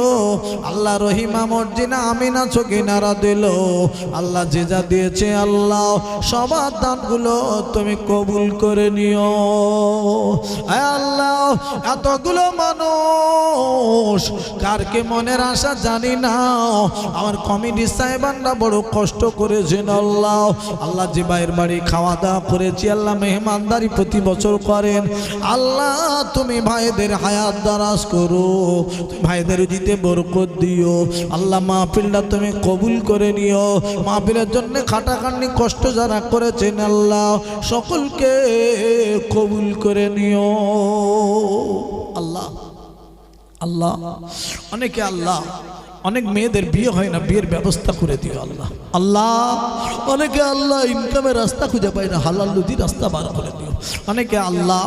আল্লাহ, রহিমা মর্জিনা আমিনা চকিনারা দিল আল্লাহ। যে যা দিয়েছে আল্লাহ, সবার দানগুলো তুমি কবুল করে নিও। আয় আল্লাহ, এতগুলো মানুষ কার কে মনের আশা জানি না, আমার কমিটি সাহেবানরা বড় কষ্ট করেছেন আল্লাহ। আল্লাহ যে ভাইয়ের বাড়ি খাওয়া দাওয়া করেছি আল্লাহ, মেহমানদারি প্রতি বছর করেন আল্লাহ। তুমি ভাইদের হায়াত দারাজ করো, ভাইদের জিতে বরকত দিও আল্লাহ। মাহফিলটা তুমি কবুল করে নিও। মাহফিলের জন্য খাটাখাটনি কষ্ট যারা করেছেন আল্লাহ, সকলকে কবুল করে নিও আল্লাহ। আল্লাহ অনেকে আল্লাহ অনেক মেয়েদের বিয়ে হয় না, বিয়ের ব্যবস্থা করে দিও আল্লাহ। আল্লাহ অনেকে আল্লাহ ইনকামের রাস্তা খুঁজে পায় না, হালাল রুজির রাস্তা বার করে দিও। অনেকে আল্লাহ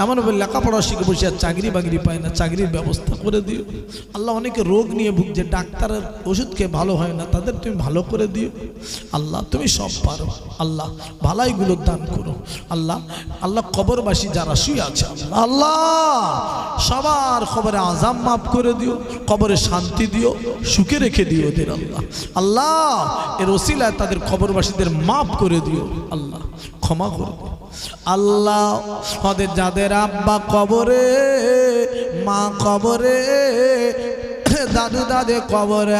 এমনভাবে লেখাপড়া শিখে বসে আর চাকরি বাকরি পায় না, চাকরির ব্যবস্থা করে দিও আল্লাহ। অনেকে রোগ নিয়ে ভুগছে, ডাক্তারের ওষুধ খেয়ে ভালো হয় না, তাদের তুমি ভালো করে দিও আল্লাহ। তুমি সব পারো আল্লাহ, ভালাইগুলো দান করো আল্লাহ। আল্লাহ কবরবাসী যারা শুয়ে আছে আল্লাহ, সবার কবরে আযাব মাফ করে দিও, কবরে শান্তি দিও, সুখে রেখে দিও ওদের আল্লাহ। আল্লাহ এর ওসিলায় তাদের কবরবাসীদের মাফ করে দিও আল্লাহ, ক্ষমা করে দিও আল্লাহ। ওদের যাদের আব্বা কবরে, মা কবরে, দাদু দাদে কবরে,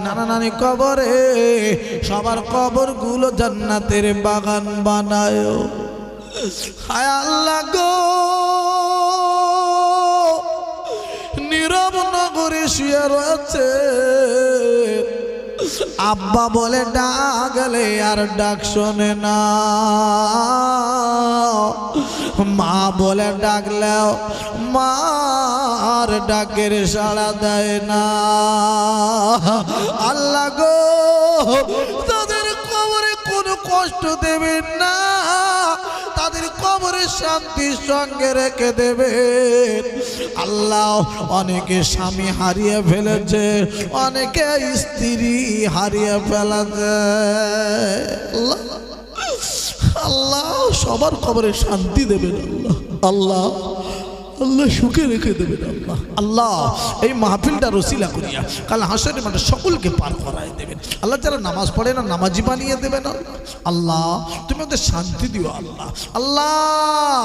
নানা নানি কবরে, সবার কবরগুলো জান্নাতের বাগান বানায়। হায় আল্লাহ গো, নীরব নগরে শুয়ে রয়েছে, আব্বা বলে ডাকলে আর ডাক শোনে না, মা বলে ডাকলেও মার ডাকের সাড়া দেয় না। আল্লাহ গো, তাদের কবরে কোনো কষ্ট দেবেন না, তাদের কবরে শান্তির সঙ্গে রেখে দেবেন আল্লাহ। অনেকে স্বামী হারিয়ে ফেলেছে, অনেকে স্ত্রী হারিয়ে ফেলেছে আল্লাহ। আল্লাহ সবার কবরে শান্তি দেবেন আল্লাহ। আল্লাহ আল্লাহ সুখে রেখে দেবেন আল্লাহ। আল্লাহ এই মাহফিলটা রসিলা করিয়া কাল হাসরের মাঠে সকলকে পার করায় দেবেন আল্লাহ। যারা নামাজ পড়ে না নামাজি বানিয়ে দেবেন আল্লাহ। আল্লাহ তুমি ওদের শান্তি দিও আল্লাহ। আল্লাহ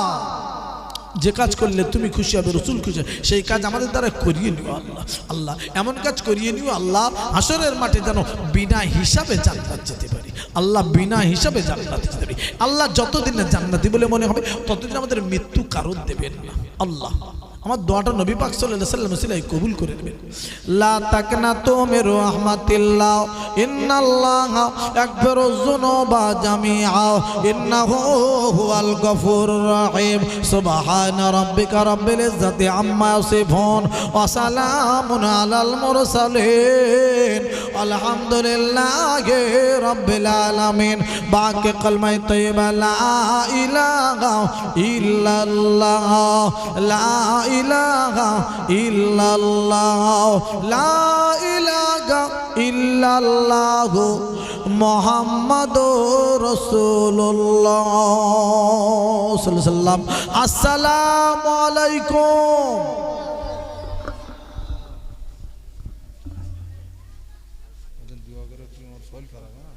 যে কাজ করলে তুমি খুশি হবে, রসুল খুশি, সেই কাজ আমাদের দ্বারা করিয়ে নিও আল্লাহ। আল্লাহ এমন কাজ করিয়ে নিও আল্লাহ, হাসরের মাঠে যেন বিনা হিসাবে জান্নাত যেতে পারি আল্লাহ, বিনা হিসাবে জান্নাত যেতে পারি আল্লাহ। যতদিনে জান্নাতি বলে মনে হবে ততদিন আমাদের মৃত্যু কারণ দেবেন না আল্লাহ। আমার দোয়াটা নবী পাক সাল্লাল্লাহু আলাইহি ওয়াসাল্লাম সিলাই কবুল করে নেবেন। লা তাকনাতু মির রাহমাতিল্লাহ, ইন্নাল্লাহা ইয়াগফিরু যুনুবা জামিআ, ইন্নাহু হুয়াল গফুরুর রহিম। সুবহানা রাব্বিকা রাব্বিল ইজ্জাতি আম্মা ইয়াসিফুন ওয়া সালামুন আলাল মুরসালিন, আলহামদুলিল্লাহি রাব্বিল আলামিন। বাকি কলমায়ে তাইয়্যিবা লা ইলাহা ইল্লাল্লাহ, লা ইলাহা ইল্লাল্লাহ, লা ইলাহা ইল্লাল্লাহ, মুহাম্মাদুর রাসূলুল্লাহ সাল্লাল্লাহু আলাইহি ওয়াসাল্লাম। আসসালামু আলাইকুম। দুয়া করে তুমি আমার শরীর খারাপ না।